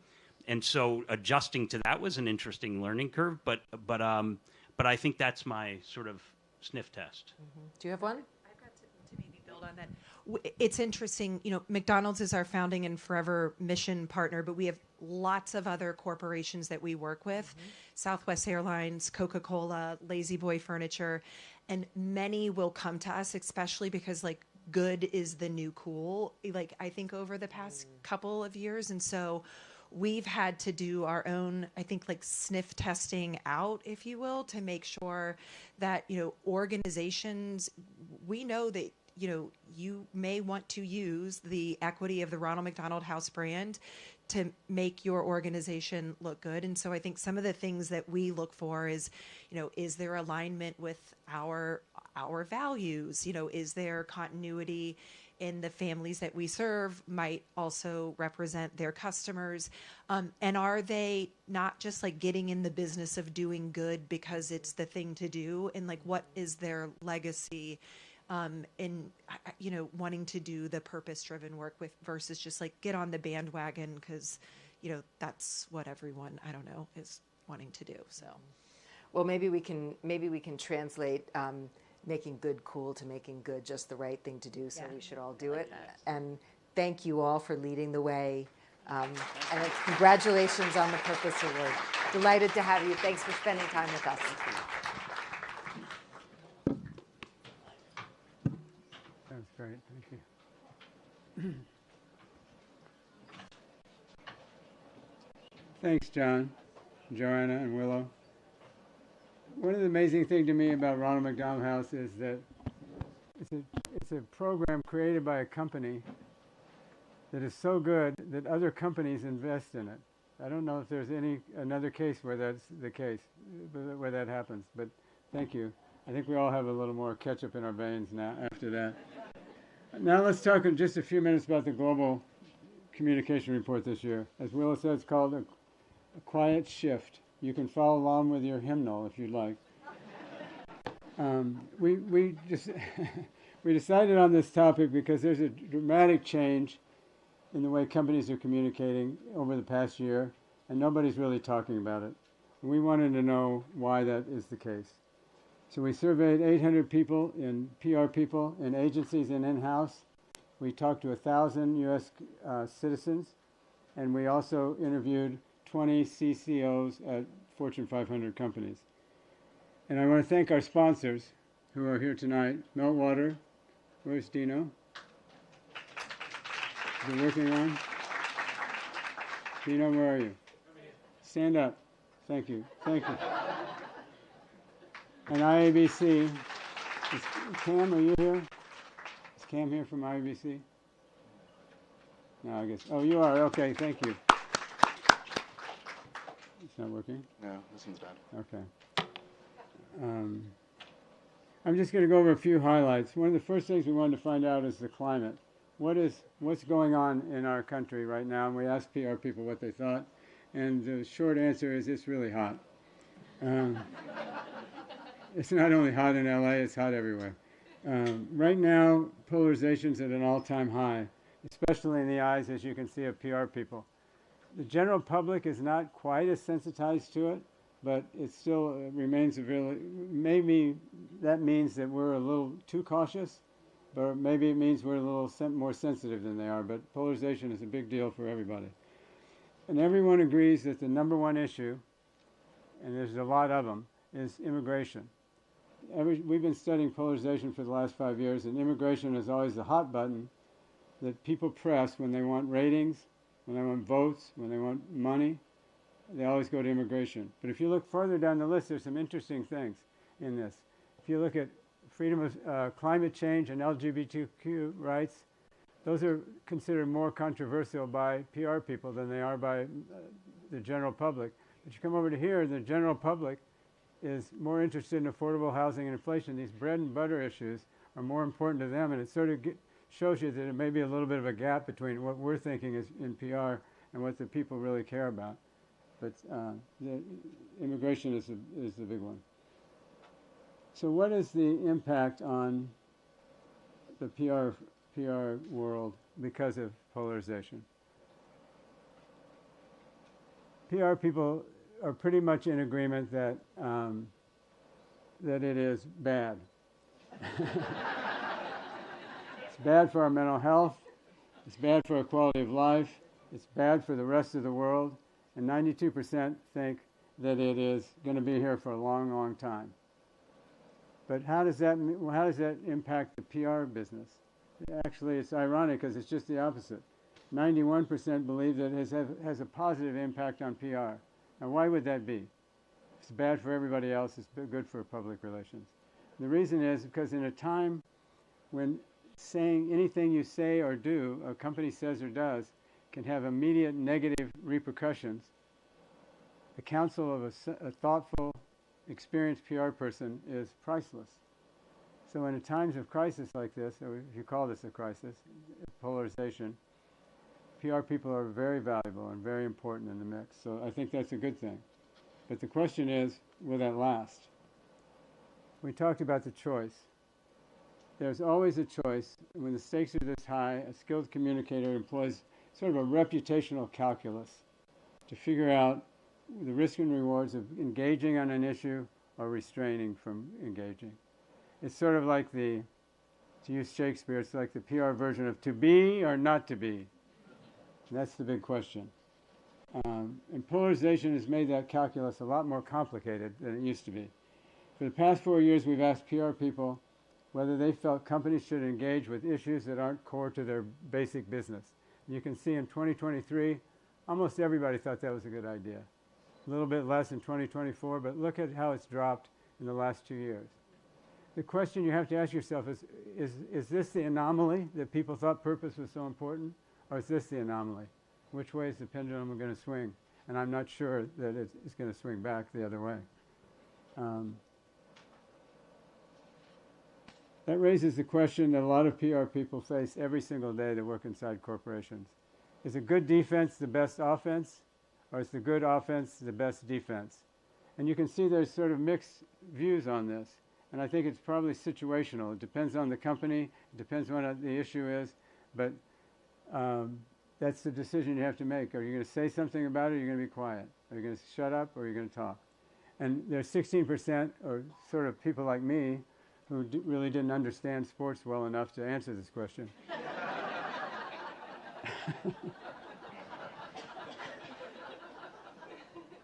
And so adjusting to that was an interesting learning curve. But I think that's my sort of sniff test.
Mm-hmm. Do you have one?
I've got to maybe build on that. It's interesting, McDonald's is our founding and forever mission partner, but we have lots of other corporations that we work with, Southwest Airlines, Coca-Cola, Lazy Boy Furniture, and many will come to us, especially because good is the new cool, I think over the past couple of years. And so we've had to do our own, I think, sniff testing out, if you will, to make sure that, organizations, we know that, you may want to use the equity of the Ronald McDonald House brand to make your organization look good. And so I think some of the things that we look for is, is there alignment with our values? Is there continuity in the families that we serve might also represent their customers? And are they not just getting in the business of doing good because it's the thing to do? And what is their legacy in, wanting to do the purpose-driven work with versus just get on the bandwagon because, that's what everyone, is wanting to do. So,
well, maybe we can translate making good cool to making good just the right thing to do. So we should all do it. And thank you all for leading the way. And congratulations on the Purpose Award. Delighted to have you. Thanks for spending time with us.
That's great. Thank you. Thanks, John, Joanna, and Willow. One of the amazing things to me about Ronald McDonald House is that it's a program created by a company that is so good that other companies invest in it. I don't know if there's another case where that's the case, where that happens, but thank you. I think we all have a little more ketchup in our veins now after that. Now let's talk in just a few minutes about the Global Communication Report this year. As Willow said, it's called a Quiet Shift. You can follow along with your hymnal if you'd like. We decided on this topic because there's a dramatic change in the way companies are communicating over the past year, and nobody's really talking about it. And we wanted to know why that is the case. So we surveyed 800 people, PR people, in agencies and in-house. We talked to 1,000 U.S. Citizens, and we also interviewed 20 CCOs at Fortune 500 companies. And I want to thank our sponsors who are here tonight. Meltwater, where's Dino? Is it working on? Dino, where are you? Stand up. Thank you. Thank you. And IABC. Cam, are you here? Is Cam here from IABC? No, I guess. Oh, you are. Okay, thank you. It's not working?
No, this one's bad.
Okay. I'm just going to go over a few highlights. One of the first things we wanted to find out is the climate. What's going on in our country right now? And we asked PR people what they thought. And the short answer is it's really hot. It's not only hot in LA, it's hot everywhere. Right now, polarization's at an all-time high, especially in the eyes, as you can see, of PR people. The general public is not quite as sensitized to it, but it still remains maybe that means that we're a little too cautious, but maybe it means we're a little more sensitive than they are, but polarization is a big deal for everybody. And everyone agrees that the number one issue, and there's a lot of them, is immigration. We've been studying polarization for the last 5 years, and immigration is always the hot button,
that people press when they want ratings, when they want votes, when they want money. They always go to immigration. But if you look further down the list, there's some interesting things in this. If you look at freedom of climate change and LGBTQ rights, those are considered more controversial by PR people than they are by the general public. But you come over to here, the general public is more interested in affordable housing and inflation. These bread and butter issues are more important to them, and it sort of shows you that it may be a little bit of a gap between what we're thinking is in PR and what the people really care about. But the immigration is the big one. So what is the impact on the PR world because of polarization? PR people are pretty much in agreement that that it is bad. It's bad for our mental health. It's bad for our quality of life. It's bad for the rest of the world. And 92% think that it is going to be here for a long, long time. But how does that impact the PR business? Actually, it's ironic because it's just the opposite. 91% believe that it has a positive impact on PR. Now, why would that be? It's bad for everybody else. It's good for public relations. The reason is because in a time when saying anything you say or do, a company says or does, can have immediate negative repercussions, the counsel of a thoughtful, experienced PR person is priceless. So in times of crisis like this, or if you call this a crisis, polarization, PR people are very valuable and very important in the mix. So I think that's a good thing. But the question is, will that last? We talked about the choice. There's always a choice. When the stakes are this high, a skilled communicator employs sort of a reputational calculus to figure out the risks and rewards of engaging on an issue or restraining from engaging. It's sort of like to use Shakespeare, it's like the PR version of to be or not to be. And that's the big question. And polarization has made that calculus a lot more complicated than it used to be. For the past 4 years, we've asked PR people whether they felt companies should engage with issues that aren't core to their basic business. And you can see in 2023, almost everybody thought that was a good idea. A little bit less in 2024, but look at how it's dropped in the last 2 years. The question you have to ask yourself is this the anomaly that people thought purpose was so important, or is this the anomaly? Which way is the pendulum going to swing? And I'm not sure that it's going to swing back the other way. That raises the question that a lot of PR people face every single day that work inside corporations. Is a good defense the best offense, or is the good offense the best defense? And you can see there's sort of mixed views on this. And I think it's probably situational. It depends on the company. It depends on what the issue is. But that's the decision you have to make. Are you going to say something about it, or are you going to be quiet? Are you going to shut up, or are you going to talk? And there's 16%, or sort of people like me, who really didn't understand sports well enough to answer this question.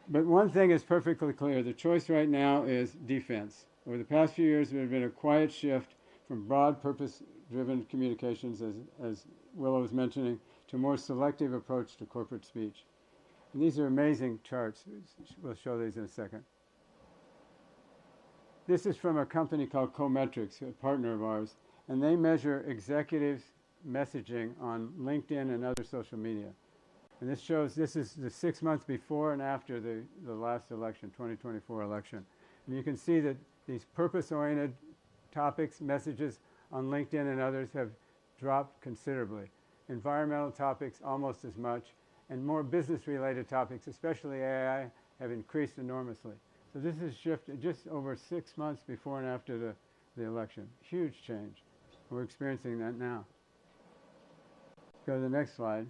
But one thing is perfectly clear. The choice right now is defense. Over the past few years, there has been a quiet shift from broad purpose-driven communications, as Willow was mentioning, to a more selective approach to corporate speech. And these are amazing charts. We'll show these in a second. This is from a company called Cometrics, a partner of ours, and they measure executives' messaging on LinkedIn and other social media. And this shows, this is the 6 months before and after the last election, 2024 election. And you can see that these purpose-oriented topics, messages on LinkedIn and others have dropped considerably. Environmental topics almost as much, and more business-related topics, especially AI, have increased enormously. So this is shifted just over 6 months before and after the election. Huge change. We're experiencing that now. Go to the next slide.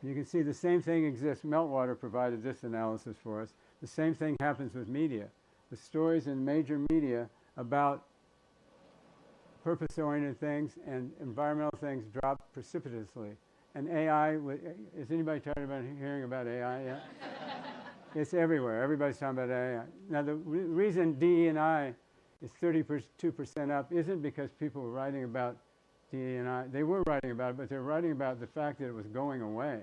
You can see the same thing exists. Meltwater provided this analysis for us. The same thing happens with media. The stories in major media about purpose-oriented things and environmental things drop precipitously. And AI, is anybody tired about hearing about AI yet? It's everywhere. Everybody's talking about AI. Now, the reason DE&I is 32% up isn't because people are writing about DE&I. They were writing about it, but they're writing about the fact that it was going away,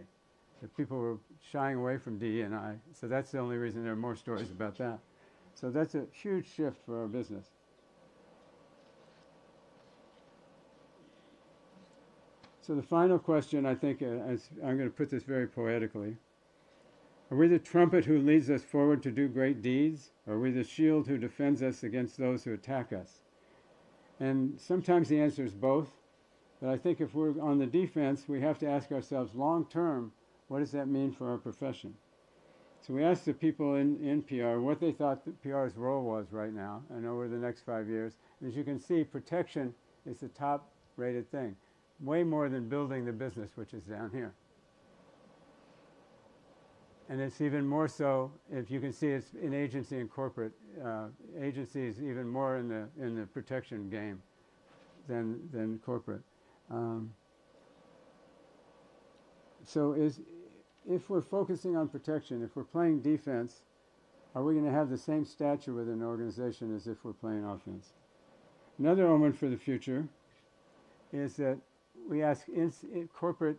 that people were shying away from DE&I. So that's the only reason there are more stories about that. So that's a huge shift for our business. So the final question, I think, I'm going to put this very poetically. Are we the trumpet who leads us forward to do great deeds? Or are we the shield who defends us against those who attack us? And sometimes the answer is both. But I think if we're on the defense, we have to ask ourselves, long term, what does that mean for our profession? So we asked the people in PR what they thought that PR's role was right now and over the next 5 years. And as you can see, protection is the top-rated thing, way more than building the business, which is down here. And it's even more so, if you can see, it's in agency and corporate. Agency is even more in the protection game than corporate. So if we're focusing on protection, if we're playing defense, are we going to have the same stature within an organization as if we're playing offense? Another omen for the future is that we ask corporate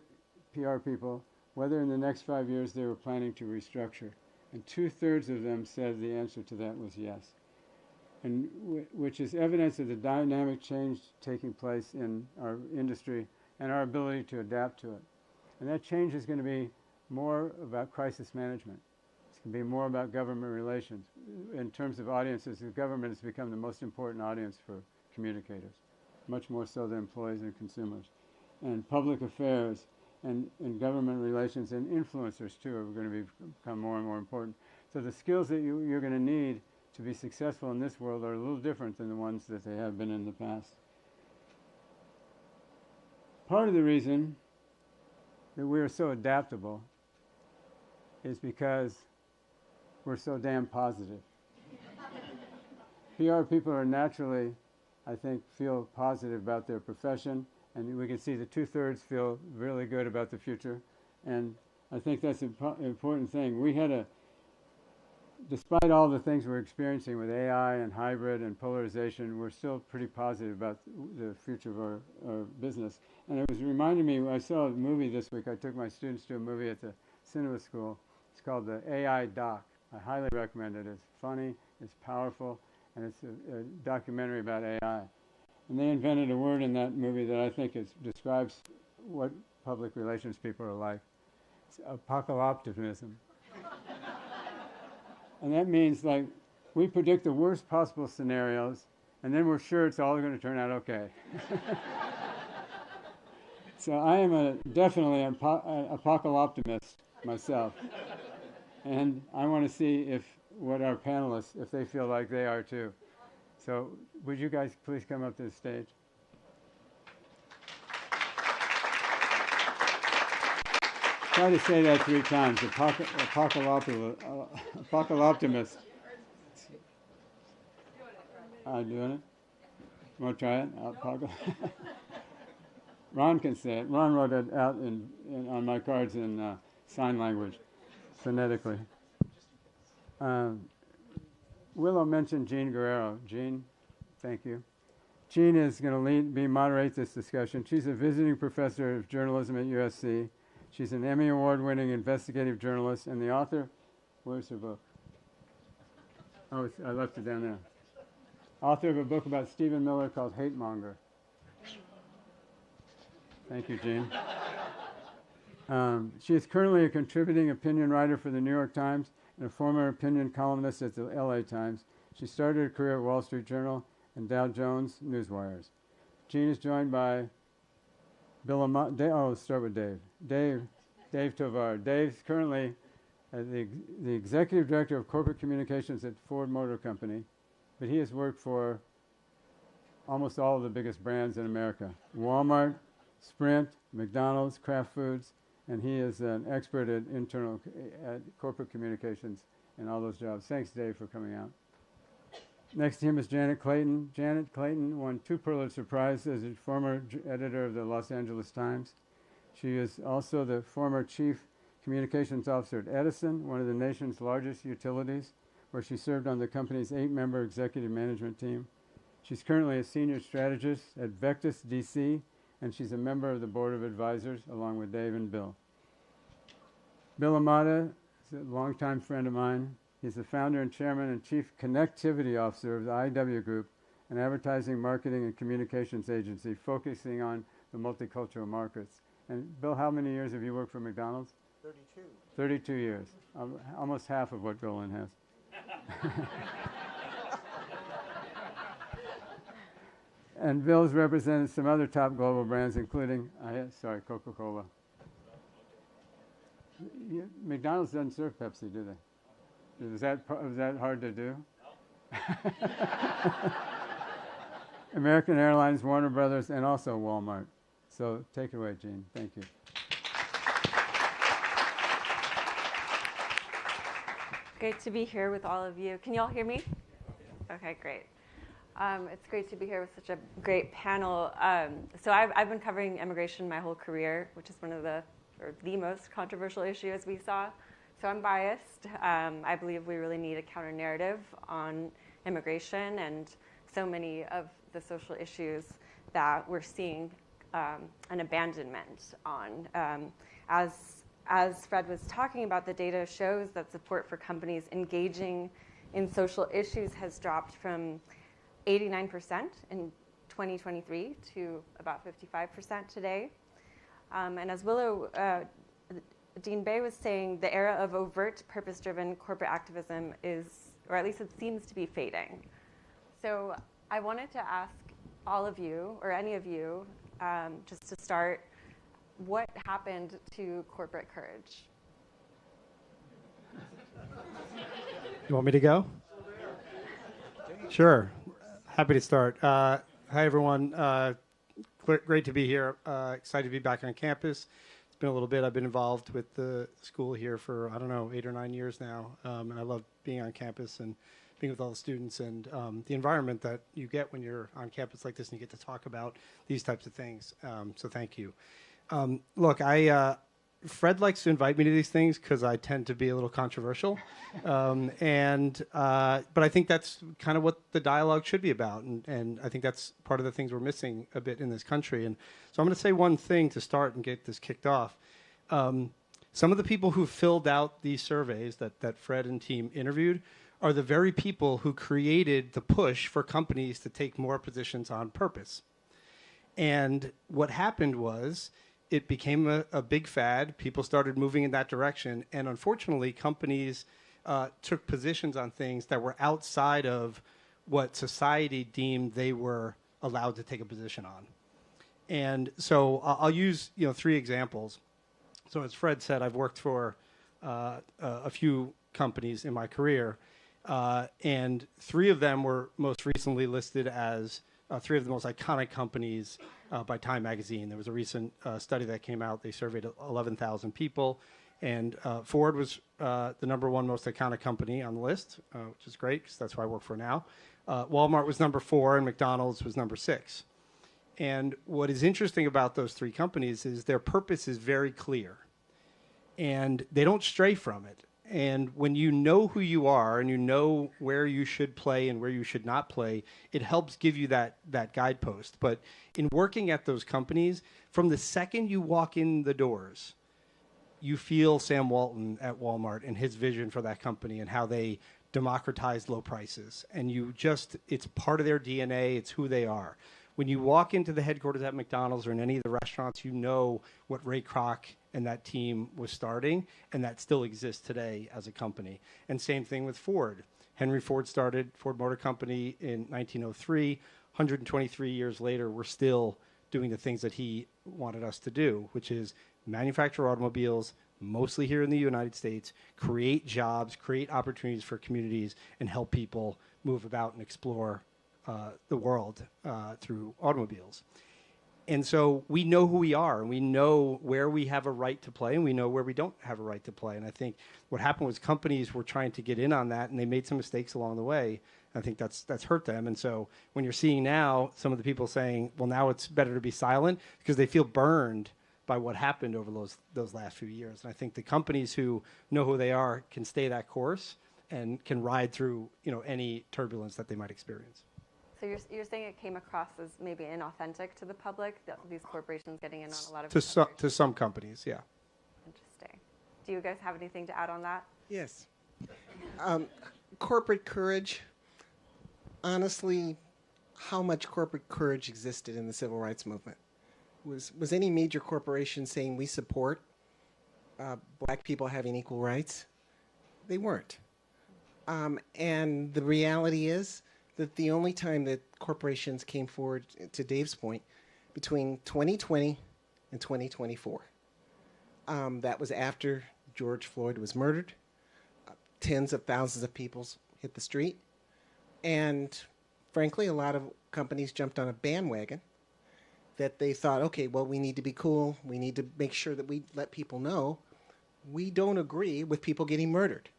PR people whether in the next 5 years they were planning to restructure. And 2/3 of them said the answer to that was yes. And which is evidence of the dynamic change taking place in our industry and our ability to adapt to it. And that change is going to be more about crisis management. It's going to be more about government relations. In terms of audiences, the government has become the most important audience for communicators, much more so than employees and consumers. And public affairs and government relations and influencers, too, are going to become more and more important. So the skills that you're going to need to be successful in this world are a little different than the ones that they have been in the past. Part of the reason that we are so adaptable is because we're so damn positive. PR people are naturally, I think, feel positive about their profession, and we can see the 2/3 feel really good about the future, and I think that's an important thing. We had despite all the things we're experiencing with AI and hybrid and polarization, we're still pretty positive about the future of our business. And it was reminding me, I saw a movie this week. I took my students to a movie at the cinema school. It's called the AI Doc. I highly recommend it. It's funny, it's powerful, and it's a documentary about AI. And they invented a word in that movie that I think describes what public relations people are like. It's apocalypticism. And that means, like, we predict the worst possible scenarios, and then we're sure it's all going to turn out okay. So I am definitely an apocalyptimist myself. And I want to see what our panelists, if they feel like they are too. So would you guys please come up to the stage? Try to say that 3 times. Apocalyptimist. I'm doing it. Want to try it? Ron can say it. Ron wrote it out on my cards in sign language, phonetically. Willow mentioned Jean Guerrero. Jean, thank you. Jean is going to moderate this discussion. She's a visiting professor of journalism at USC. She's an Emmy Award-winning investigative journalist and the author. Where's her book? Oh, I left it down there. Author of a book about Stephen Miller called Hate Monger. Thank you, Jean. She is currently a contributing opinion writer for the New York Times and a former opinion columnist at the LA Times. She started her career at Wall Street Journal and Dow Jones Newswires. Jean is joined by start with Dave. Dave Tovar. Dave's currently the executive director of corporate communications at Ford Motor Company, but he has worked for almost all of the biggest brands in America: Walmart, Sprint, McDonald's, Kraft Foods, and he is an expert at corporate communications and all those jobs. Thanks, Dave, for coming out. Next to him is Janet Clayton. Janet Clayton won 2 Pulitzer Prizes as a former editor of the Los Angeles Times. She is also the former chief communications officer at Edison, one of the nation's largest utilities, where she served on the company's 8-member executive management team. She's currently a senior strategist at Vectus DC, and she's a member of the Board of Advisors along with Dave and Bill. Bill Amata is a longtime friend of mine. He's the founder and chairman and chief connectivity officer of the IW Group, an advertising, marketing, and communications agency focusing on the multicultural markets. And Bill, how many years have you worked for McDonald's?
32.
32 years, almost half of what Golin has. And Bill's represented some other top global brands, including, Coca-Cola. McDonald's doesn't serve Pepsi, do they? Is that hard to do? American Airlines, Warner Brothers, and also Walmart. So take it away, Jean. Thank you.
Great to be here with all of you. Can you all hear me? Okay, great. It's great to be here with such a great panel. So I've been covering immigration my whole career, which is one of the most controversial issue, as we saw. So I'm biased. I believe we really need a counter narrative on immigration and so many of the social issues that we're seeing an abandonment on. As Fred was talking about, the data shows that support for companies engaging in social issues has dropped from 89% in 2023 to about 55% today. And as Willow, Dean Bay was saying, the era of overt, purpose-driven corporate activism is, or at least it seems to be fading. So I wanted to ask all of you, or any of you, just to start, what happened to corporate courage?
You want me to go? Sure. Happy to start. Hi, everyone. Great to be here. Excited to be back on campus. It's been a little bit. I've been involved with the school here for, 8 or 9 years now. And I love being on campus and being with all the students and the environment that you get when you're on campus like this and you get to talk about these types of things. So thank you. Look, Fred likes to invite me to these things because I tend to be a little controversial. But I think that's kind of what the dialogue should be about. And I think that's part of the things we're missing a bit in this country. And so I'm going to say one thing to start and get this kicked off. Some of the people who filled out these surveys that Fred and team interviewed are the very people who created the push for companies to take more positions on purpose. And what happened was, it became a big fad. People started moving in that direction. And unfortunately, companies took positions on things that were outside of what society deemed they were allowed to take a position on. And so I'll use 3 examples. So as Fred said, I've worked for a few companies in my career. And 3 of them were most recently listed as 3 of the most iconic companies by Time Magazine. There was a recent study that came out. They surveyed 11,000 people, and Ford was the #1 most iconic company on the list, which is great because that's who I work for now. Walmart was #4, and McDonald's was #6. And what is interesting about those 3 companies is their purpose is very clear, and they don't stray from it. And when you know who you are and you know where you should play and where you should not play, it helps give you that guidepost. But in working at those companies, from the second you walk in the doors, you feel Sam Walton at Walmart and his vision for that company and how they democratize low prices. And it's part of their DNA. It's who they are. When you walk into the headquarters at McDonald's or in any of the restaurants, you know what Ray Kroc and that team was starting, and that still exists today as a company. And same thing with Ford. Henry Ford started Ford Motor Company in 1903. 123 years later, we're still doing the things that he wanted us to do, which is manufacture automobiles, mostly here in the United States, create jobs, create opportunities for communities, and help people move about and explore the world through automobiles. And so we know who we are, and we know where we have a right to play, and we know where we don't have a right to play. And I think what happened was companies were trying to get in on that, and they made some mistakes along the way. I think that's hurt them. And so when you're seeing now some of the people saying, well, now it's better to be silent, because they feel burned by what happened over those last few years. And I think the companies who know who they are can stay that course and can ride through any turbulence that they might experience.
So you're saying it came across as maybe inauthentic to the public, that these corporations getting in on a lot of
to some companies, yeah.
Interesting. Do you guys have anything to add on that?
Yes. Corporate courage. Honestly, how much corporate courage existed in the civil rights movement? Was any major corporation saying we support black people having equal rights? They weren't. And the reality is that the only time that corporations came forward, to Dave's point, between 2020 and 2024, that was after George Floyd was murdered. Tens of thousands of people hit the street. And frankly, a lot of companies jumped on a bandwagon that they thought, okay, well, we need to be cool. We need to make sure that we let people know we don't agree with people getting murdered.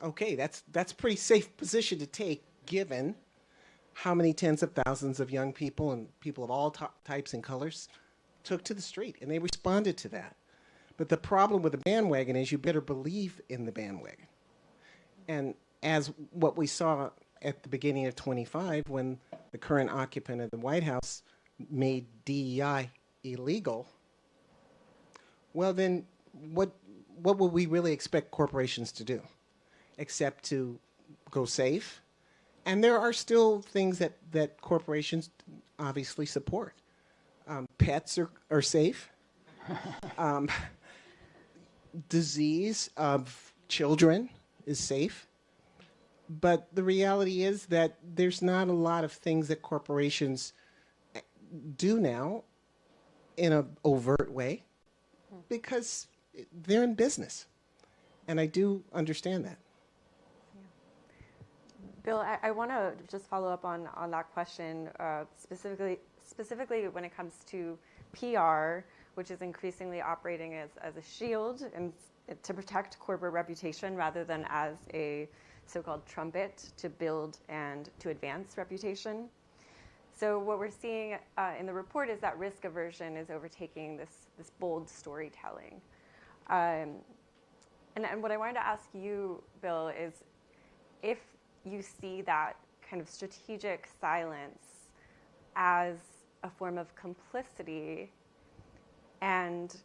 Okay, that's a pretty safe position to take, given how many tens of thousands of young people and people of all types and colors took to the street, and they responded to that. But the problem with the bandwagon is you better believe in the bandwagon. And as what we saw at the beginning of 25, when the current occupant of the White House made DEI illegal, well then, what would we really expect corporations to do? Except to go safe. And there are still things that corporations obviously support. Pets are safe. Disease of children is safe. But the reality is that there's not a lot of things that corporations do now in an overt way because they're in business. And I do understand that.
Bill, I want to just follow up on that question, specifically when it comes to PR, which is increasingly operating as a shield and to protect corporate reputation rather than as a so-called trumpet to build and to advance reputation. So what we're seeing in the report is that risk aversion is overtaking this bold storytelling. And what I wanted to ask you, Bill, is if you see that kind of strategic silence as a form of complicity, and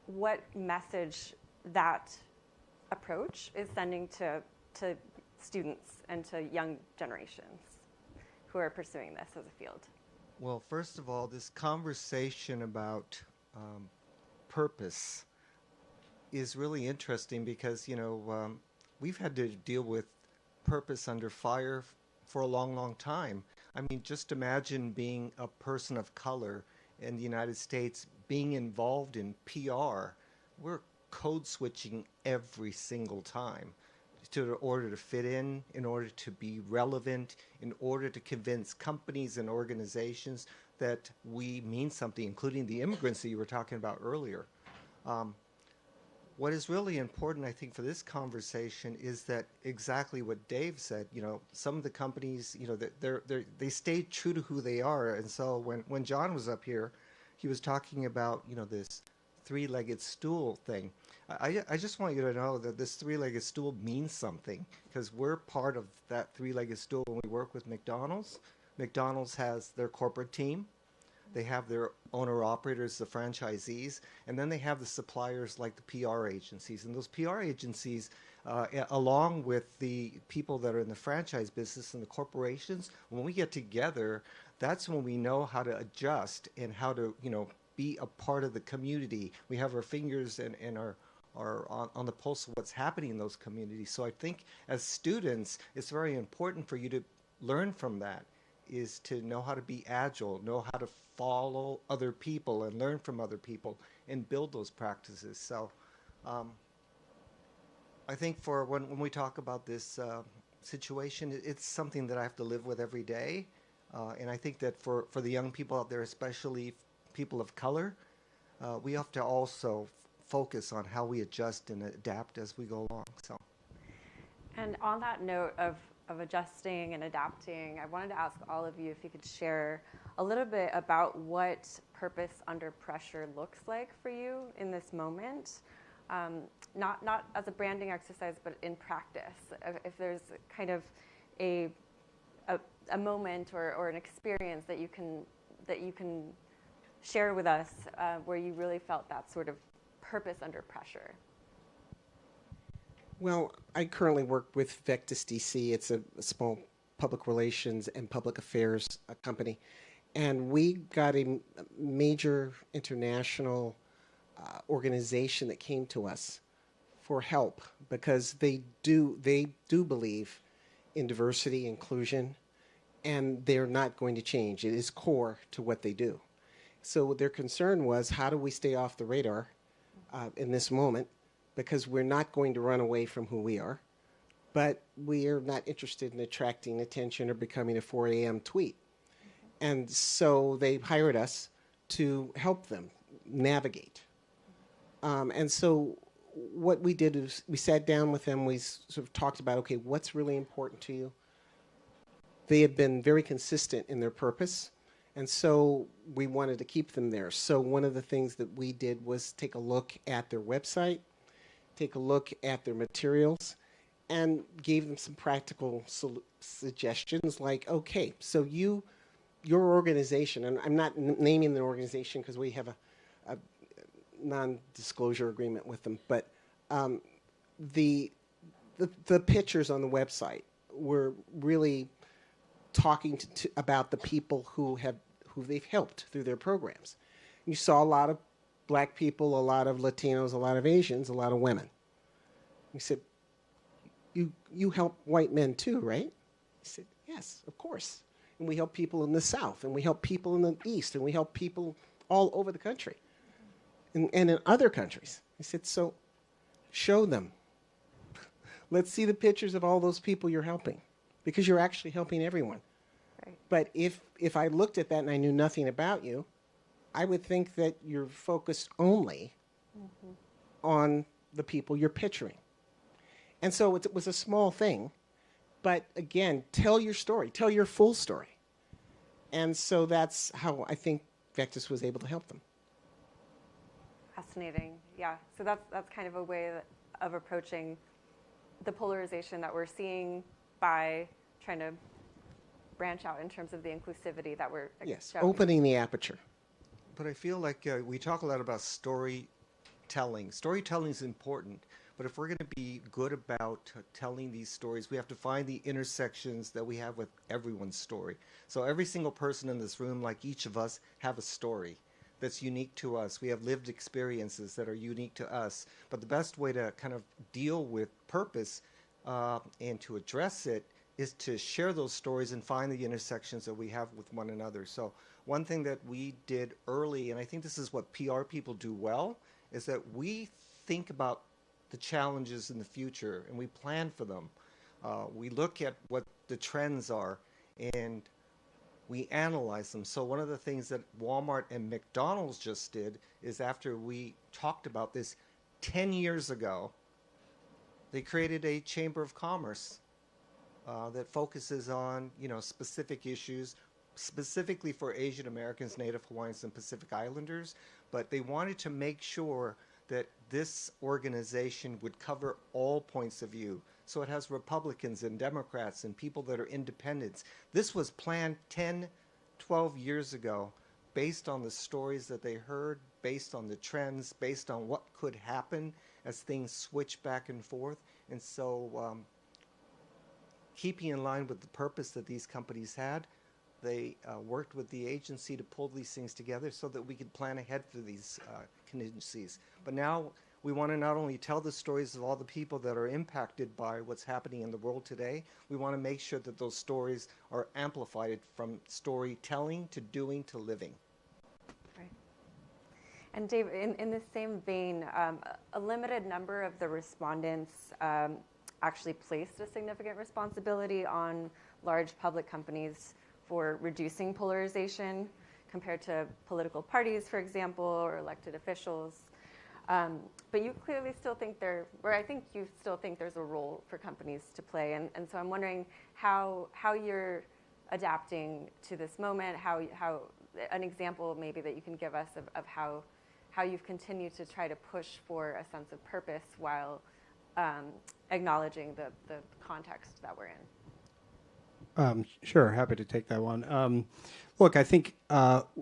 what message that approach is sending to students and to young generations who are pursuing this as a field.
Well, first of all, this conversation about purpose is really interesting because, we've had to deal with purpose under fire for a long, long time. I mean, just imagine being a person of color in the United States, being involved in PR. We're code switching every single time in order to fit in order to be relevant, in order to convince companies and organizations that we mean something, including the immigrants that you were talking about earlier. What is really important, I think, for this conversation is that exactly what Dave said. Some of the companies, they stayed true to who they are. And so when Jon was up here, he was talking about, this three-legged stool thing. I just want you to know that this three-legged stool means something because we're part of that three-legged stool when we work with McDonald's. McDonald's has their corporate team. They have their owner-operators, the franchisees, and then they have the suppliers like the PR agencies. And those PR agencies, along with the people that are in the franchise business and the corporations, when we get together, that's when we know how to adjust and how to, be a part of the community. We have our fingers and are on the pulse of what's happening in those communities. So I think as students, it's very important for you to learn from that, is to know how to be agile, know how to follow other people and learn from other people and build those practices. So I think for when we talk about this situation, it's something that I have to live with every day. And I think that for the young people out there, especially people of color, we have to also focus on how we adjust and adapt as we go along. So,
and on that note of adjusting and adapting, I wanted to ask all of you if you could share a little bit about what purpose under pressure looks like for you in this moment, not as a branding exercise, but in practice. If there's kind of a a moment or an experience that you can share with us where you really felt that sort of purpose under pressure?
Well, I currently work with Vectis DC. It's a small public relations and public affairs company. And we got a major international organization that came to us for help because they do believe in diversity, inclusion, and they're not going to change. It is core to what they do. So their concern was, how do we stay off the radar in this moment? Because we're not going to run away from who we are, but we are not interested in attracting attention or becoming a 4 a.m. tweet. And so they hired us to help them navigate. And so what we did is we sat down with them, we sort of talked about, okay, what's really important to you? They have been very consistent in their purpose, and so we wanted to keep them there. So one of the things that we did was take a look at their website, take a look at their materials, and gave them some practical suggestions like, okay, so your organization, and I'm not naming the organization because we have a non-disclosure agreement with them, but the pictures on the website were really talking about the people who they've helped through their programs. You saw a lot of black people, a lot of Latinos, a lot of Asians, a lot of women. We said, you help white men too, right? He said, yes, of course. And we help people in the South, and we help people in the East, and we help people all over the country and in other countries. I said, so show them. Let's see the pictures of all those people you're helping, because you're actually helping everyone.
Right.
But if I looked at that and I knew nothing about you, I would think that you're focused only on the people you're picturing. And so it was a small thing, but again, tell your story, tell your full story. And so that's how I think Vectis was able to help them.
Fascinating. Yeah. So that's kind of a way of approaching the polarization that we're seeing by trying to branch out in terms of the inclusivity that we're showing.
Opening the aperture.
But I feel like we talk a lot about storytelling. Storytelling is important, but if we're going to be good about telling these stories, we have to find the intersections that we have with everyone's story. So every single person in this room, like each of us, have a story that's unique to us. We have lived experiences that are unique to us. But the best way to kind of deal with purpose and to address it is to share those stories and find the intersections that we have with one another. So one thing that we did early, and I think this is what PR people do well, is that we think about the challenges in the future and we plan for them. We look at what the trends are and we analyze them. So one of the things that Walmart and McDonald's just did is, after we talked about this 10 years ago, they created a Chamber of Commerce that focuses on, specific issues, specifically for Asian Americans, Native Hawaiians, and Pacific Islanders. But they wanted to make sure that this organization would cover all points of view. So it has Republicans and Democrats and people that are independents. This was planned 10, 12 years ago based on the stories that they heard, based on the trends, based on what could happen as things switch back and forth. And so keeping in line with the purpose that these companies had, they worked with the agency to pull these things together so that we could plan ahead for these contingencies. But now we want to not only tell the stories of all the people that are impacted by what's happening in the world today, we want to make sure that those stories are amplified from storytelling to doing to living.
Right. And Dave, in the same vein, a limited number of the respondents actually placed a significant responsibility on large public companies for reducing polarization compared to political parties, for example, or elected officials. But you clearly still think I think you still think there's a role for companies to play. And so I'm wondering how you're adapting to this moment, how an example maybe that you can give us of how you've continued to try to push for a sense of purpose while acknowledging the context that we're in.
Sure, happy to take that one. Look, I think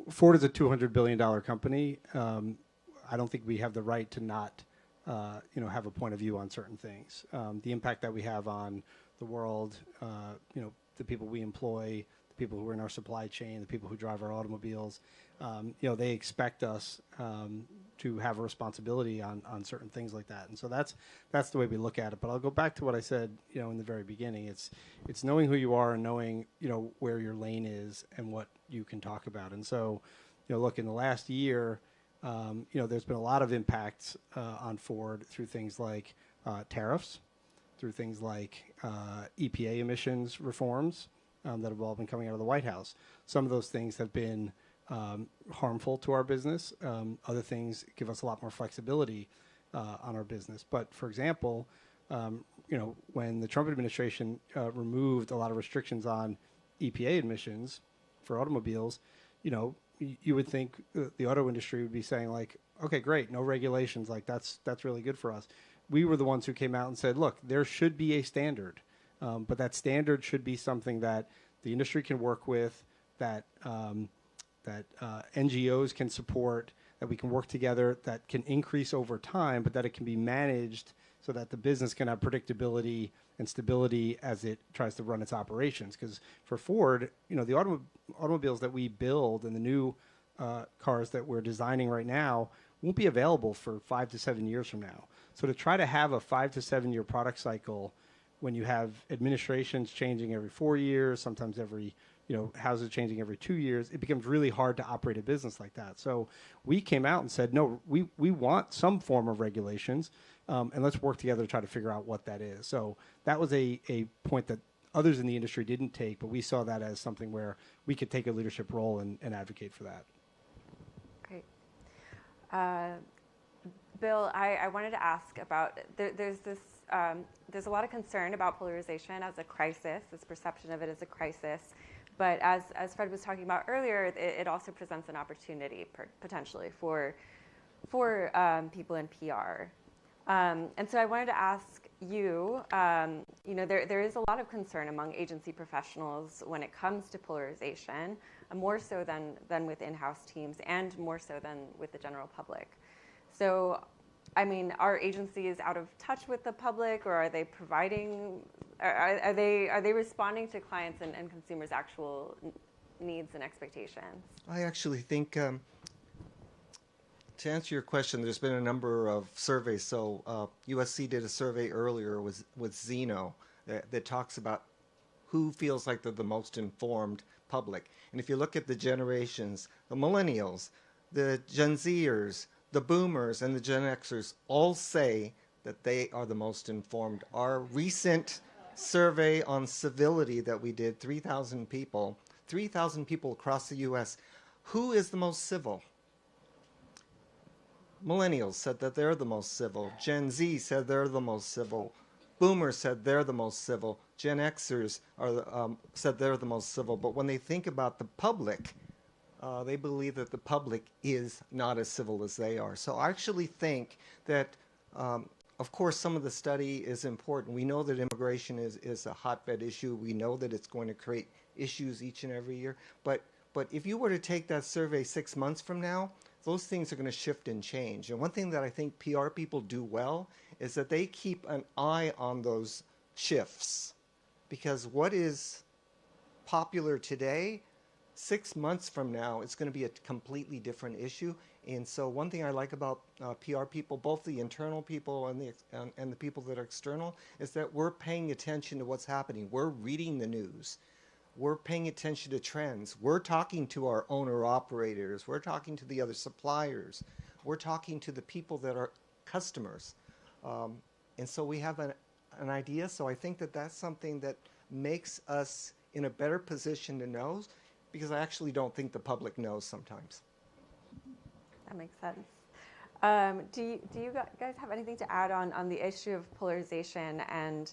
Ford is a $200 billion company. I don't think we have the right to not, have a point of view on certain things. The impact that we have on the world, the people we employ, the people who are in our supply chain, the people who drive our automobiles, they expect us to have a responsibility on certain things like that. And so that's the way we look at it. But I'll go back to what I said, in the very beginning. It's knowing who you are and knowing, where your lane is and what you can talk about. And so, look, in the last year, there's been a lot of impacts on Ford through things like tariffs, through things like EPA emissions reforms that have all been coming out of the White House. Some of those things have been harmful to our business. Other things give us a lot more flexibility on our business. But for example, when the Trump administration removed a lot of restrictions on EPA emissions for automobiles, you would think the auto industry would be saying like, okay, great, no regulations, like that's really good for us. We were the ones who came out and said, look, there should be a standard, but that standard should be something that the industry can work with, that NGOs can support, that we can work together, that can increase over time, but that it can be managed so that the business can have predictability and stability as it tries to run its operations. Because for Ford, the automobiles that we build and the new cars that we're designing right now won't be available for 5 to 7 years from now. So to try to have a 5 to 7 year product cycle when you have administrations changing every 4 years, sometimes every houses changing every 2 years, it becomes really hard to operate a business like that. So we came out and said, no, we want some form of regulations, and let's work together to try to figure out what that is. So that was a point that others in the industry didn't take, but we saw that as something where we could take a leadership role and advocate for that.
Great. Bill, I wanted to ask about, there's a lot of concern about polarization as a crisis, this perception of it as a crisis. But as Fred was talking about earlier, it also presents an opportunity potentially for people in PR. And so I wanted to ask you, there is a lot of concern among agency professionals when it comes to polarization, more so than with in-house teams and more so than with the general public. So, I mean, are agencies out of touch with the public, or are they providing? Are they responding to clients and consumers' actual needs and expectations?
I actually think, to answer your question, there's been a number of surveys. So USC did a survey earlier with Zeno that talks about who feels like they're the most informed public. And if you look at the generations, the millennials, the Gen Zers, the boomers, and the Gen Xers all say that they are the most informed. Our recent survey on civility that we did, 3,000 people across the U.S., who is the most civil? Millennials said that they're the most civil. Gen Z said they're the most civil. Boomers said they're the most civil. Gen Xers said they're the most civil. But when they think about the public, they believe that the public is not as civil as they are. So I actually think that, of course, some of the study is important. We know that immigration is a hotbed issue. We know that it's going to create issues each and every year. But if you were to take that survey 6 months from now, those things are going to shift and change. And one thing that I think PR people do well is that they keep an eye on those shifts. Because what is popular today, 6 months from now, it's going to be a completely different issue. And so one thing I like about PR people, both the internal people and the people that are external, is that we're paying attention to what's happening. We're reading the news. We're paying attention to trends. We're talking to our owner-operators. We're talking to the other suppliers. We're talking to the people that are customers. And so we have an idea. So I think that that's something that makes us in a better position to know, because I actually don't think the public knows sometimes.
That makes sense. Do you guys have anything to add on the issue of polarization? And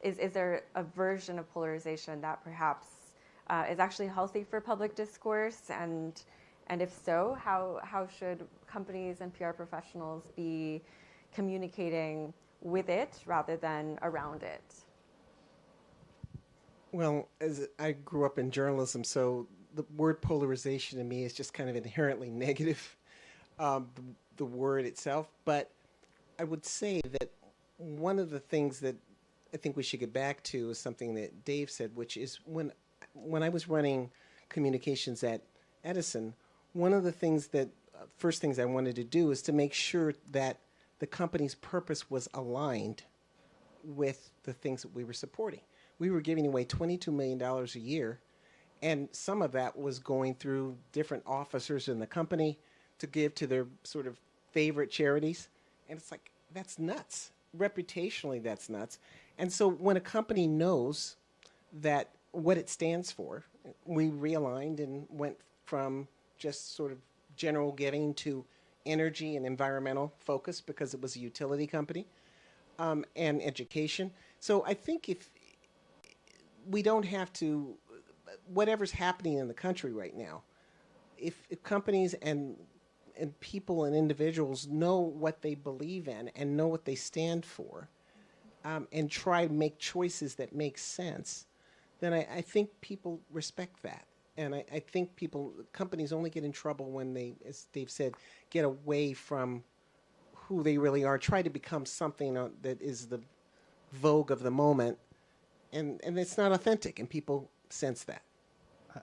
is there a version of polarization that perhaps is actually healthy for public discourse? And if so, how should companies and PR professionals be communicating with it rather than around it?
Well, as I grew up in journalism, so the word polarization to me is just kind of inherently negative, the word itself. But I would say that one of the things that I think we should get back to is something that Dave said, which is when I was running communications at Edison, one of the things that first things I wanted to do is to make sure that the company's purpose was aligned with the things that we were supporting. We were giving away $22 million a year, and some of that was going through different officers in the company to give to their sort of favorite charities. And it's like, that's nuts. Reputationally, that's nuts. And so when a company knows that what it stands for, we realigned and went from just sort of general giving to energy and environmental focus because it was a utility company, and education. So I think if we don't have to, whatever's happening in the country right now, if companies and people and individuals know what they believe in and know what they stand for, and try to make choices that make sense, then I think people respect that. And I think companies only get in trouble when they, as Dave said, get away from who they really are, try to become something that is the vogue of the moment, and it's not authentic, and people sense that.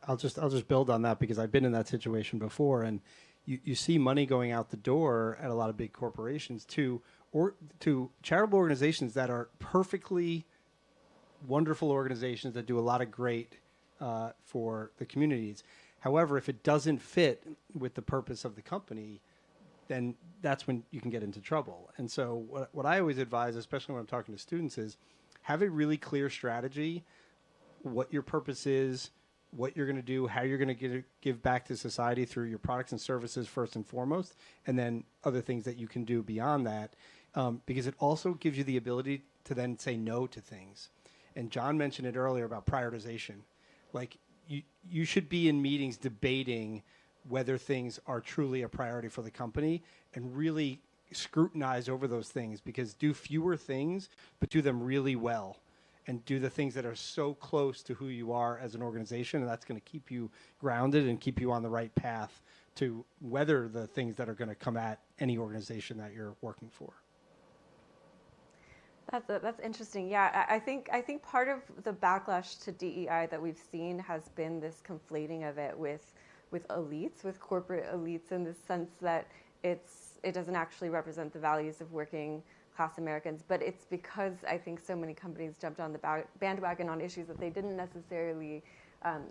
I'll just build on that because I've been in that situation before, and you see money going out the door at a lot of big corporations to charitable organizations that are perfectly wonderful organizations that do a lot of great for the communities. However, if it doesn't fit with the purpose of the company, then that's when you can get into trouble. And so what I always advise, especially when I'm talking to students, is have a really clear strategy, what your purpose is, what you're going to do, how you're going to give back to society through your products and services first and foremost, and then other things that you can do beyond that, because it also gives you the ability to then say no to things. And Jon mentioned it earlier about prioritization. Like you should be in meetings debating whether things are truly a priority for the company and really scrutinize over those things, because do fewer things, but do them really well. And do the things that are so close to who you are as an organization, and that's going to keep you grounded and keep you on the right path to weather the things that are going to come at any organization that you're working for.
That's interesting. Yeah, I think part of the backlash to DEI that we've seen has been this conflating of it with elites, with corporate elites, in the sense that it doesn't actually represent the values of working class Americans, but it's because I think so many companies jumped on the bandwagon on issues that they didn't necessarily,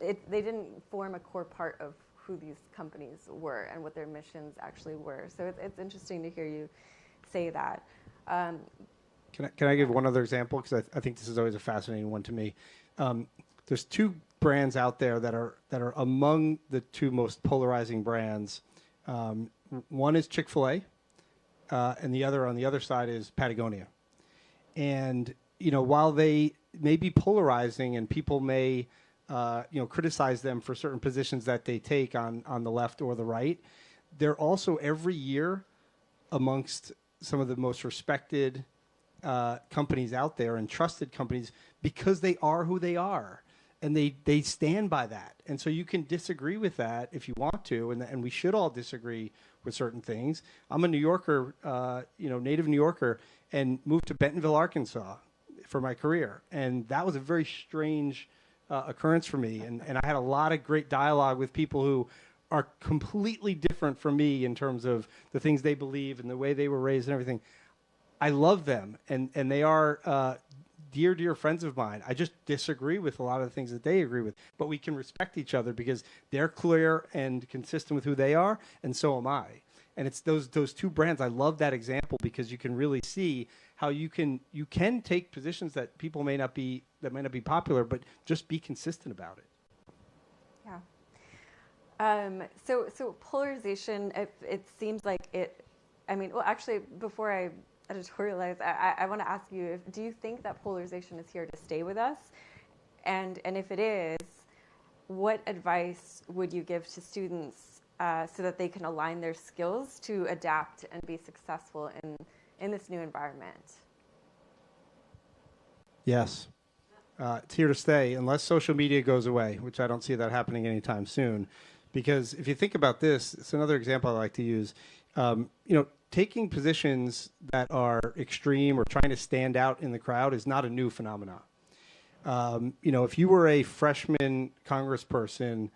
they didn't form a core part of who these companies were and what their missions actually were. So it's interesting to hear you say that.
Can I give one other example? Because I think this is always a fascinating one to me. There's two brands out there that are among the two most polarizing brands. One is Chick-fil-A. And the other on the other side is Patagonia. And, while they may be polarizing and people may, criticize them for certain positions that they take on the left or the right, they're also every year amongst some of the most respected companies out there and trusted companies because they are who they are. And they stand by that. And so you can disagree with that if you want to, and we should all disagree with certain things. I'm a New Yorker, native New Yorker, and moved to Bentonville, Arkansas for my career. And that was a very strange occurrence for me. And I had a lot of great dialogue with people who are completely different from me in terms of the things they believe and the way they were raised and everything. I love them, and they are dear friends of mine. I just disagree with a lot of the things that they agree with, but we can respect each other because they're clear and consistent with who they are, and so am I. And it's those two brands. I love that example because you can really see how you can take positions that may not be popular, but just be consistent about it.
Yeah. So polarization. It seems like it. Well, actually, before I editorialize, I want to ask you, do you think that polarization is here to stay with us? And if it is, what advice would you give to students so that they can align their skills to adapt and be successful in this new environment?
Yes. It's here to stay unless social media goes away, which I don't see that happening anytime soon. Because if you think about this, it's another example I like to use. Taking positions that are extreme or trying to stand out in the crowd is not a new phenomenon. If you were a freshman congressperson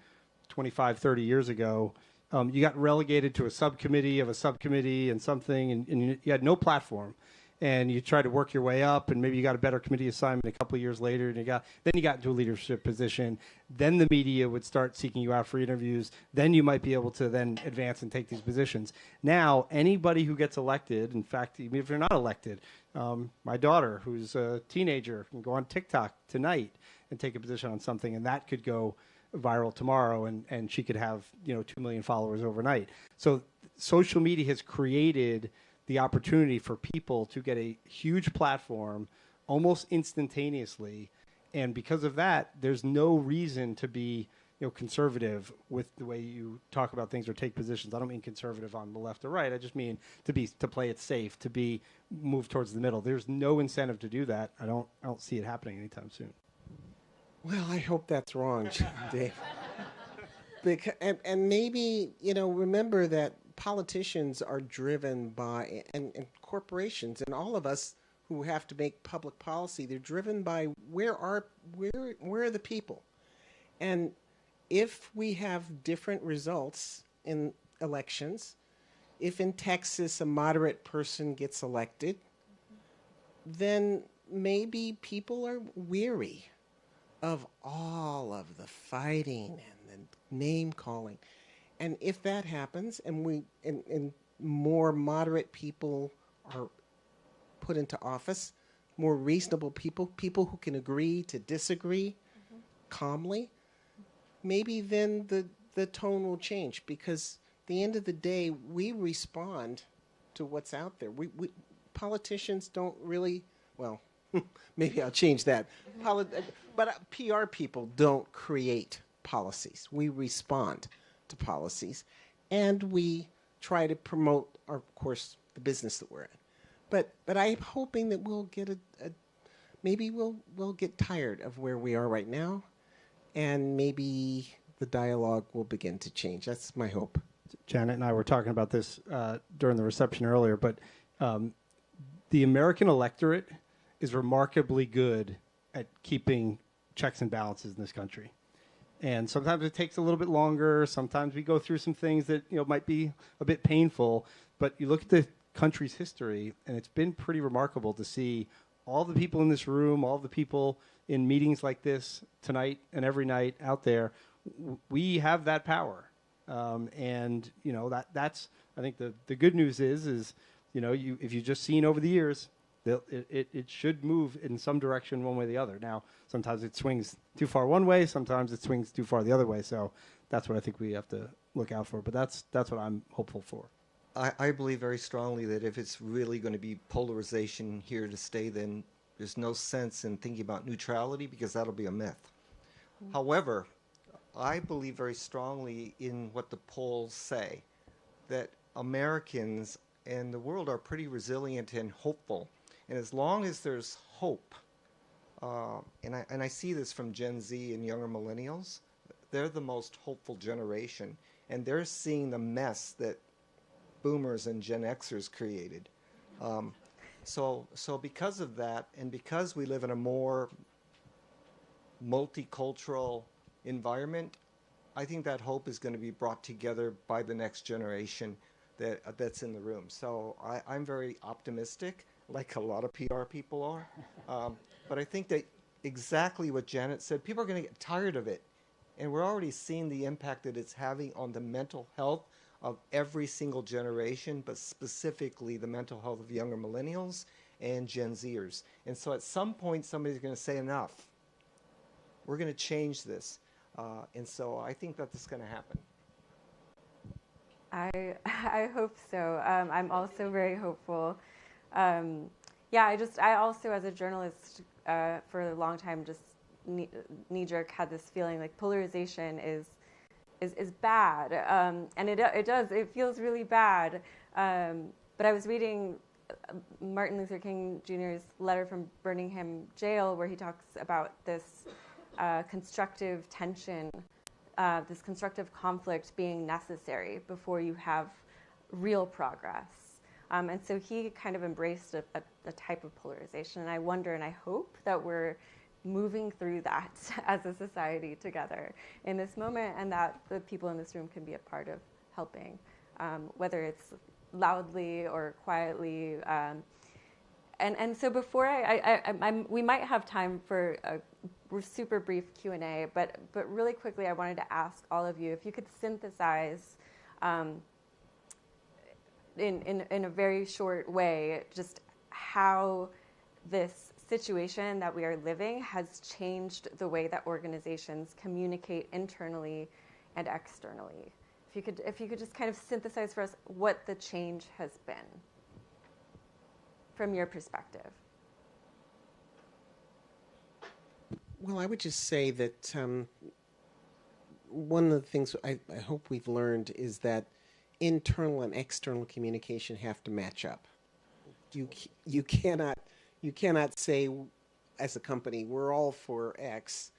25, 30 years ago, you got relegated to a subcommittee of a subcommittee and something, and you had no platform. And you try to work your way up, and maybe you got a better committee assignment a couple of years later, and then you got into a leadership position. Then the media would start seeking you out for interviews. Then you might be able to then advance and take these positions. Now, anybody who gets elected, in fact, even if you're not elected, my daughter, who's a teenager, can go on TikTok tonight and take a position on something, and that could go viral tomorrow, and she could have 2 million followers overnight. So social media has created the opportunity for people to get a huge platform almost instantaneously, and because of that, there's no reason to be conservative with the way you talk about things or take positions. I don't mean conservative on the left or right. I just mean to play it safe, to be moved towards the middle. There's no incentive to do that. I don't see it happening anytime soon.
Well, I hope that's wrong, Dave. And maybe remember that politicians are driven by, and corporations, and all of us who have to make public policy, they're driven by where are the people. And if we have different results in elections, if in Texas a moderate person gets elected, then maybe people are weary of all of the fighting and the name calling. And if that happens, and more moderate people are put into office, more reasonable people who can agree to disagree calmly, maybe then the tone will change. Because at the end of the day, we respond to what's out there. We politicians don't really, well, maybe I'll change that. But PR people don't create policies. We respond to policies, and we try to promote, of course, the business that we're in. But I'm hoping that we'll get maybe we'll get tired of where we are right now, and maybe the dialogue will begin to change. That's my hope.
Janet and I were talking about this during the reception earlier, but the American electorate is remarkably good at keeping checks and balances in this country. And sometimes it takes a little bit longer. Sometimes we go through some things that might be a bit painful. But you look at the country's history, and it's been pretty remarkable to see all the people in this room, all the people in meetings like this tonight and every night out there. We have that power, and that's I think the good news is if you've just seen over the years, it should move in some direction one way or the other. Now, sometimes it swings too far one way, sometimes it swings too far the other way. So that's what I think we have to look out for. But that's what I'm hopeful for.
I believe very strongly that if it's really going to be polarization here to stay, then there's no sense in thinking about neutrality, because that'll be a myth. However, I believe very strongly in what the polls say, that Americans and the world are pretty resilient and hopeful. And as long as there's hope, and I see this from Gen Z and younger millennials, they're the most hopeful generation, and they're seeing the mess that boomers and Gen Xers created. So because of that, and because we live in a more multicultural environment, I think that hope is going to be brought together by the next generation that's in the room. So I'm very optimistic, like a lot of PR people are. But I think that exactly what Janet said, people are going to get tired of it. And we're already seeing the impact that it's having on the mental health of every single generation, but specifically the mental health of younger millennials and Gen Zers. And so at some point, somebody's going to say enough. We're going to change this. And so I think that this is going to happen.
I hope so. I'm also very hopeful. I also, as a journalist, for a long time, just knee-jerk had this feeling like polarization is bad, and it feels really bad. But I was reading Martin Luther King Jr.'s letter from Birmingham jail, where he talks about this constructive tension, this constructive conflict being necessary before you have real progress. And so he kind of embraced a type of polarization. And I wonder and I hope that we're moving through that as a society together in this moment, and that the people in this room can be a part of helping, whether it's loudly or quietly. And so before we might have time for a super brief Q&A, but really quickly I wanted to ask all of you if you could synthesize in a very short way just how this situation that we are living has changed the way that organizations communicate internally and externally. If you could just kind of synthesize for us what the change has been from your perspective.
Well, I would just say that one of the things I hope we've learned is that internal and external communication have to match up. You cannot say as a company we're all for X,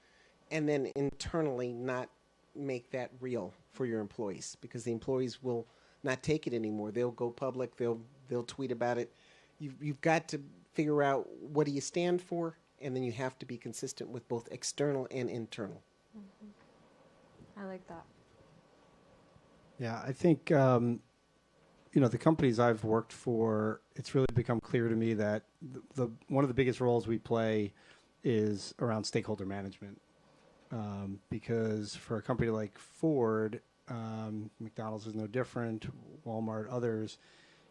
and then internally not make that real for your employees, because the employees will not take it anymore. They'll go public. They'll tweet about it. You've got to figure out what do you stand for, and then you have to be consistent with both external and internal.
I like that.
Yeah, I think, the companies I've worked for, it's really become clear to me that one of the biggest roles we play is around stakeholder management. Because for a company like Ford, McDonald's is no different, Walmart, others,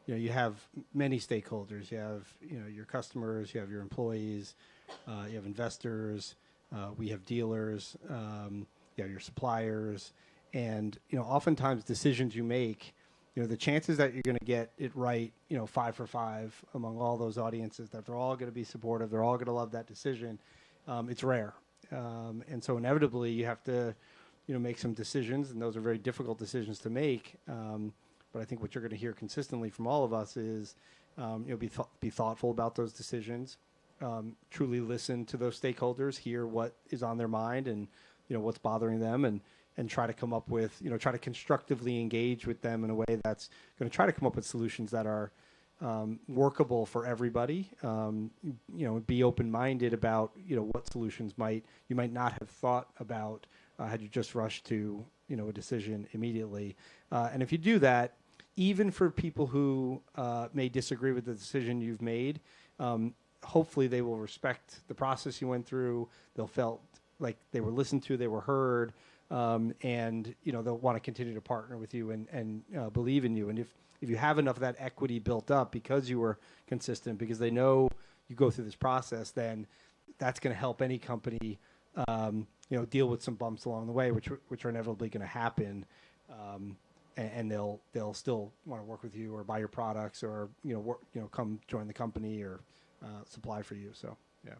you have many stakeholders. You have, your customers, you have your employees, you have investors, we have dealers, you have your suppliers, and, oftentimes decisions you make, the chances that you're going to get it right, 5 for 5 among all those audiences, that they're all going to be supportive, they're all going to love that decision, it's rare. And so inevitably you have to, make some decisions, and those are very difficult decisions to make. But I think what you're going to hear consistently from all of us is, be thoughtful about those decisions, truly listen to those stakeholders, hear what is on their mind and, what's bothering them, and try to come up with, try to constructively engage with them in a way that's going to try to come up with solutions that are workable for everybody. Be open-minded about, what solutions you might not have thought about had you just rushed to, a decision immediately. And if you do that, even for people who may disagree with the decision you've made, hopefully they will respect the process you went through. They'll felt like they were listened to, they were heard, and they'll want to continue to partner with you and believe in you. And if you have enough of that equity built up because you were consistent, because they know you go through this process, then that's going to help any company, deal with some bumps along the way, which are inevitably going to happen, and they'll still want to work with you or buy your products or come join the company or supply for you. So yeah.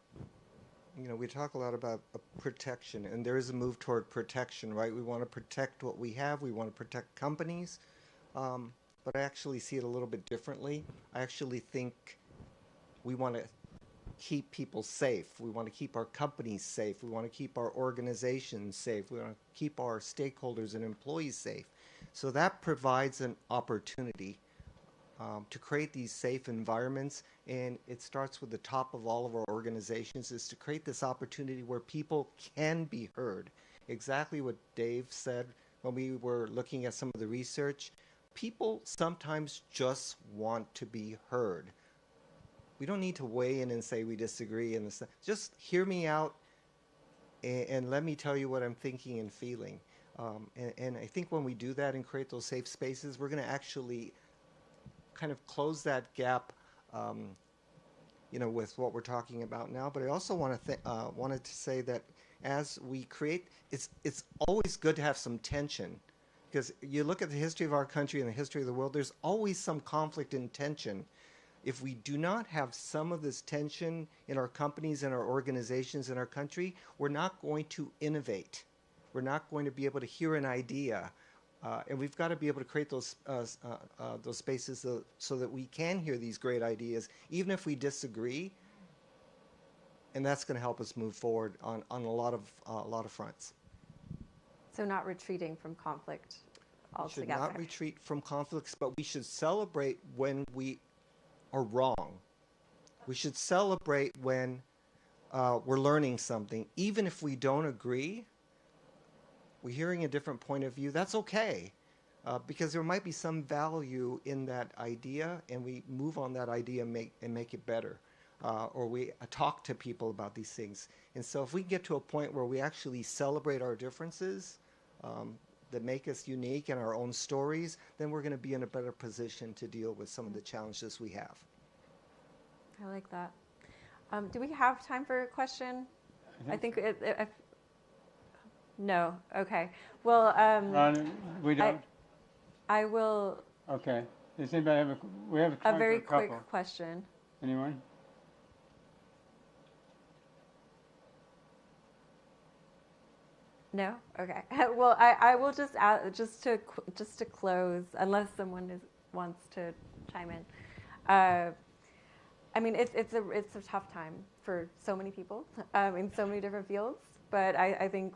We talk a lot about protection, and there is a move toward protection, right? We want to protect what we have. We want to protect companies. But I actually see it a little bit differently. I actually think we want to keep people safe. We want to keep our companies safe. We want to keep our organizations safe. We want to keep our stakeholders and employees safe. So that provides an opportunity to create these safe environments, and it starts with the top of all of our organizations, is to create this opportunity where people can be heard. Exactly what Dave said when we were looking at some of the research. People sometimes just want to be heard. We don't need to weigh in and say we disagree, and just hear me out and let me tell you what I'm thinking and feeling. And I think when we do that and create those safe spaces, we're going to actually kind of close that gap, with what we're talking about now. But I also wanted to say that as we create, it's always good to have some tension, because you look at the history of our country and the history of the world, there's always some conflict and tension. If we do not have some of this tension in our companies and our organizations in our country, we're not going to innovate. We're not going to be able to hear an idea. And we've got to be able to create those spaces so that we can hear these great ideas, even if we disagree. And that's going to help us move forward on a lot of fronts.
So not retreating from conflict altogether.
We should not retreat from conflicts, but we should celebrate when we are wrong. We should celebrate when we're learning something. Even if we don't agree, we're hearing a different point of view, that's okay. Because there might be some value in that idea, and we move on that idea and make it better. Or we talk to people about these things. And so if we get to a point where we actually celebrate our differences that make us unique in our own stories, then we're going to be in a better position to deal with some of the challenges we have.
I like that. Do we have time for a question? I think no. Okay. Well,
Ron, we don't.
I will.
Okay. Does anybody have we have time
a very
for a couple.
quick question.
Anyone?
No. Okay. Well, I will just add, just to close, unless someone wants to chime in. I mean, it's a tough time for so many people in so many different fields. But I think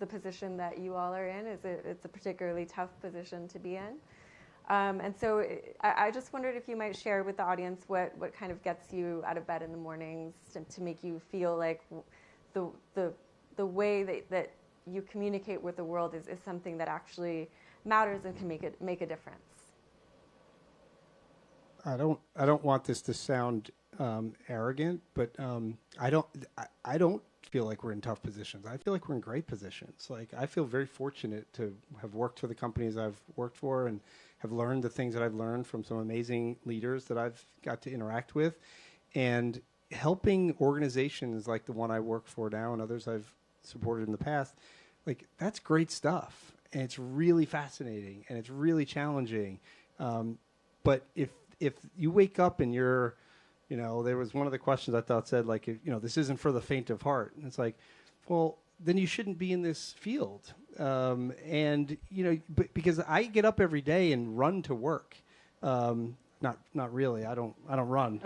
the position that you all are in it's a particularly tough position to be in. And so I just wondered if you might share with the audience what kind of gets you out of bed in the mornings to make you feel like the way that you communicate with the world is something that actually matters and can make a difference.
I don't want this to sound arrogant, but I don't feel like we're in tough positions. I feel like we're in great positions. Like, I feel very fortunate to have worked for the companies I've worked for and have learned the things that I've learned from some amazing leaders that I've got to interact with, and helping organizations like the one I work for now and others I've supported in the past. Like, that's great stuff, and it's really fascinating and it's really challenging. But if you wake up and you're, there was one of the questions I thought said, like, this isn't for the faint of heart. And it's like, well, then you shouldn't be in this field. And, because I get up every day and run to work. Not really. I don't run.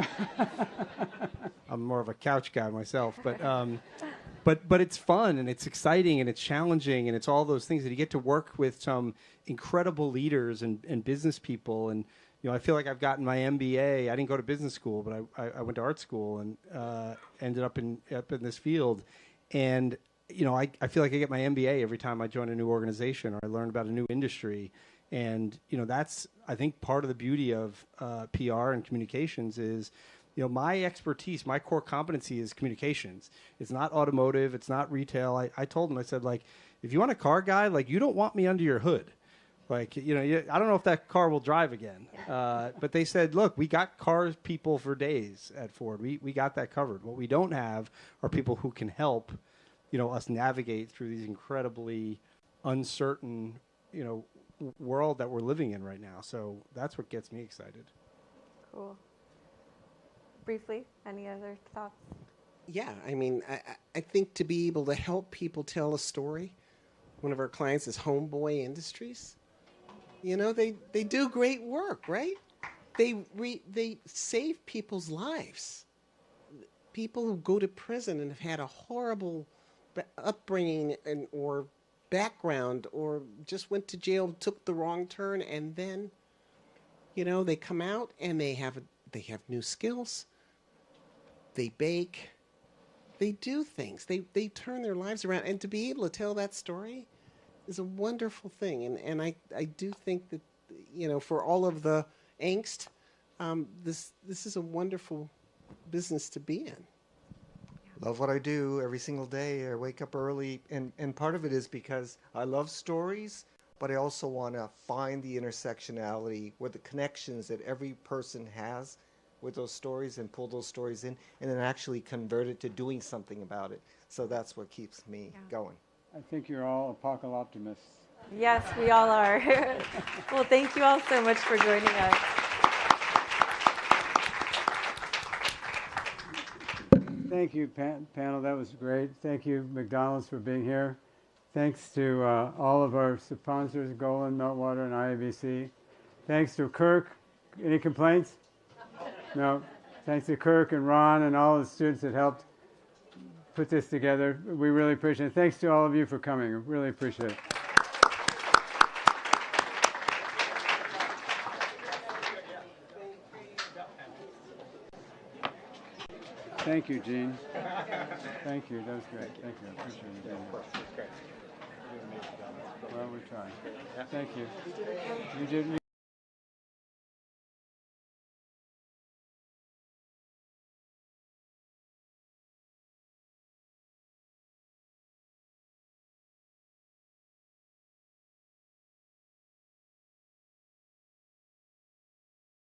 I'm more of a couch guy myself. But it's fun and it's exciting and it's challenging and it's all those things that you get to work with some incredible leaders and business people. And, I feel like I've gotten my MBA. I didn't go to business school, but I went to art school and ended up in this field. And, I feel like I get my MBA every time I join a new organization or I learn about a new industry. And, that's, I think, part of the beauty of PR and communications is, my expertise, my core competency is communications. It's not automotive. It's not retail. I told them, I said, like, if you want a car guy, like, you don't want me under your hood. Like, I don't know if that car will drive again. But they said, look, we got cars people for days at Ford. We got that covered. What we don't have are people who can help, us navigate through these incredibly uncertain, world that we're living in right now. So that's what gets me excited.
Cool. Briefly, any other thoughts?
Yeah, I mean, I think to be able to help people tell a story, one of our clients is Homeboy Industries. They do great work, right? They save people's lives. People who go to prison and have had a horrible upbringing or background, or just went to jail, took the wrong turn, and then, they come out and they have new skills. They bake. They do things. They turn their lives around, and to be able to tell that story is a wonderful thing. And I do think that, for all of the angst, this is a wonderful business to be in.
Love what I do every single day. I wake up early, and part of it is because I love stories, but I also want to find the intersectionality with the connections that every person has with those stories and pull those stories in and then actually convert it to doing something about it. So that's what keeps me going.
I think you're all apocalyptimists.
Yes, we all are. Well, thank you all so much for joining us.
Thank you, panel. That was great. Thank you, McDonald's, for being here. Thanks to all of our sponsors, Golin, Meltwater, and IABC. Thanks to Kirk. Any complaints? No. Thanks to Kirk and Ron and all the students that helped put this together. We really appreciate it. Thanks to all of you for coming. We really appreciate it. Thank you, Gene. Thank you. That was great. Thank you. I appreciate it.
Of course, it was great.
Well, we tried. Thank you. You did.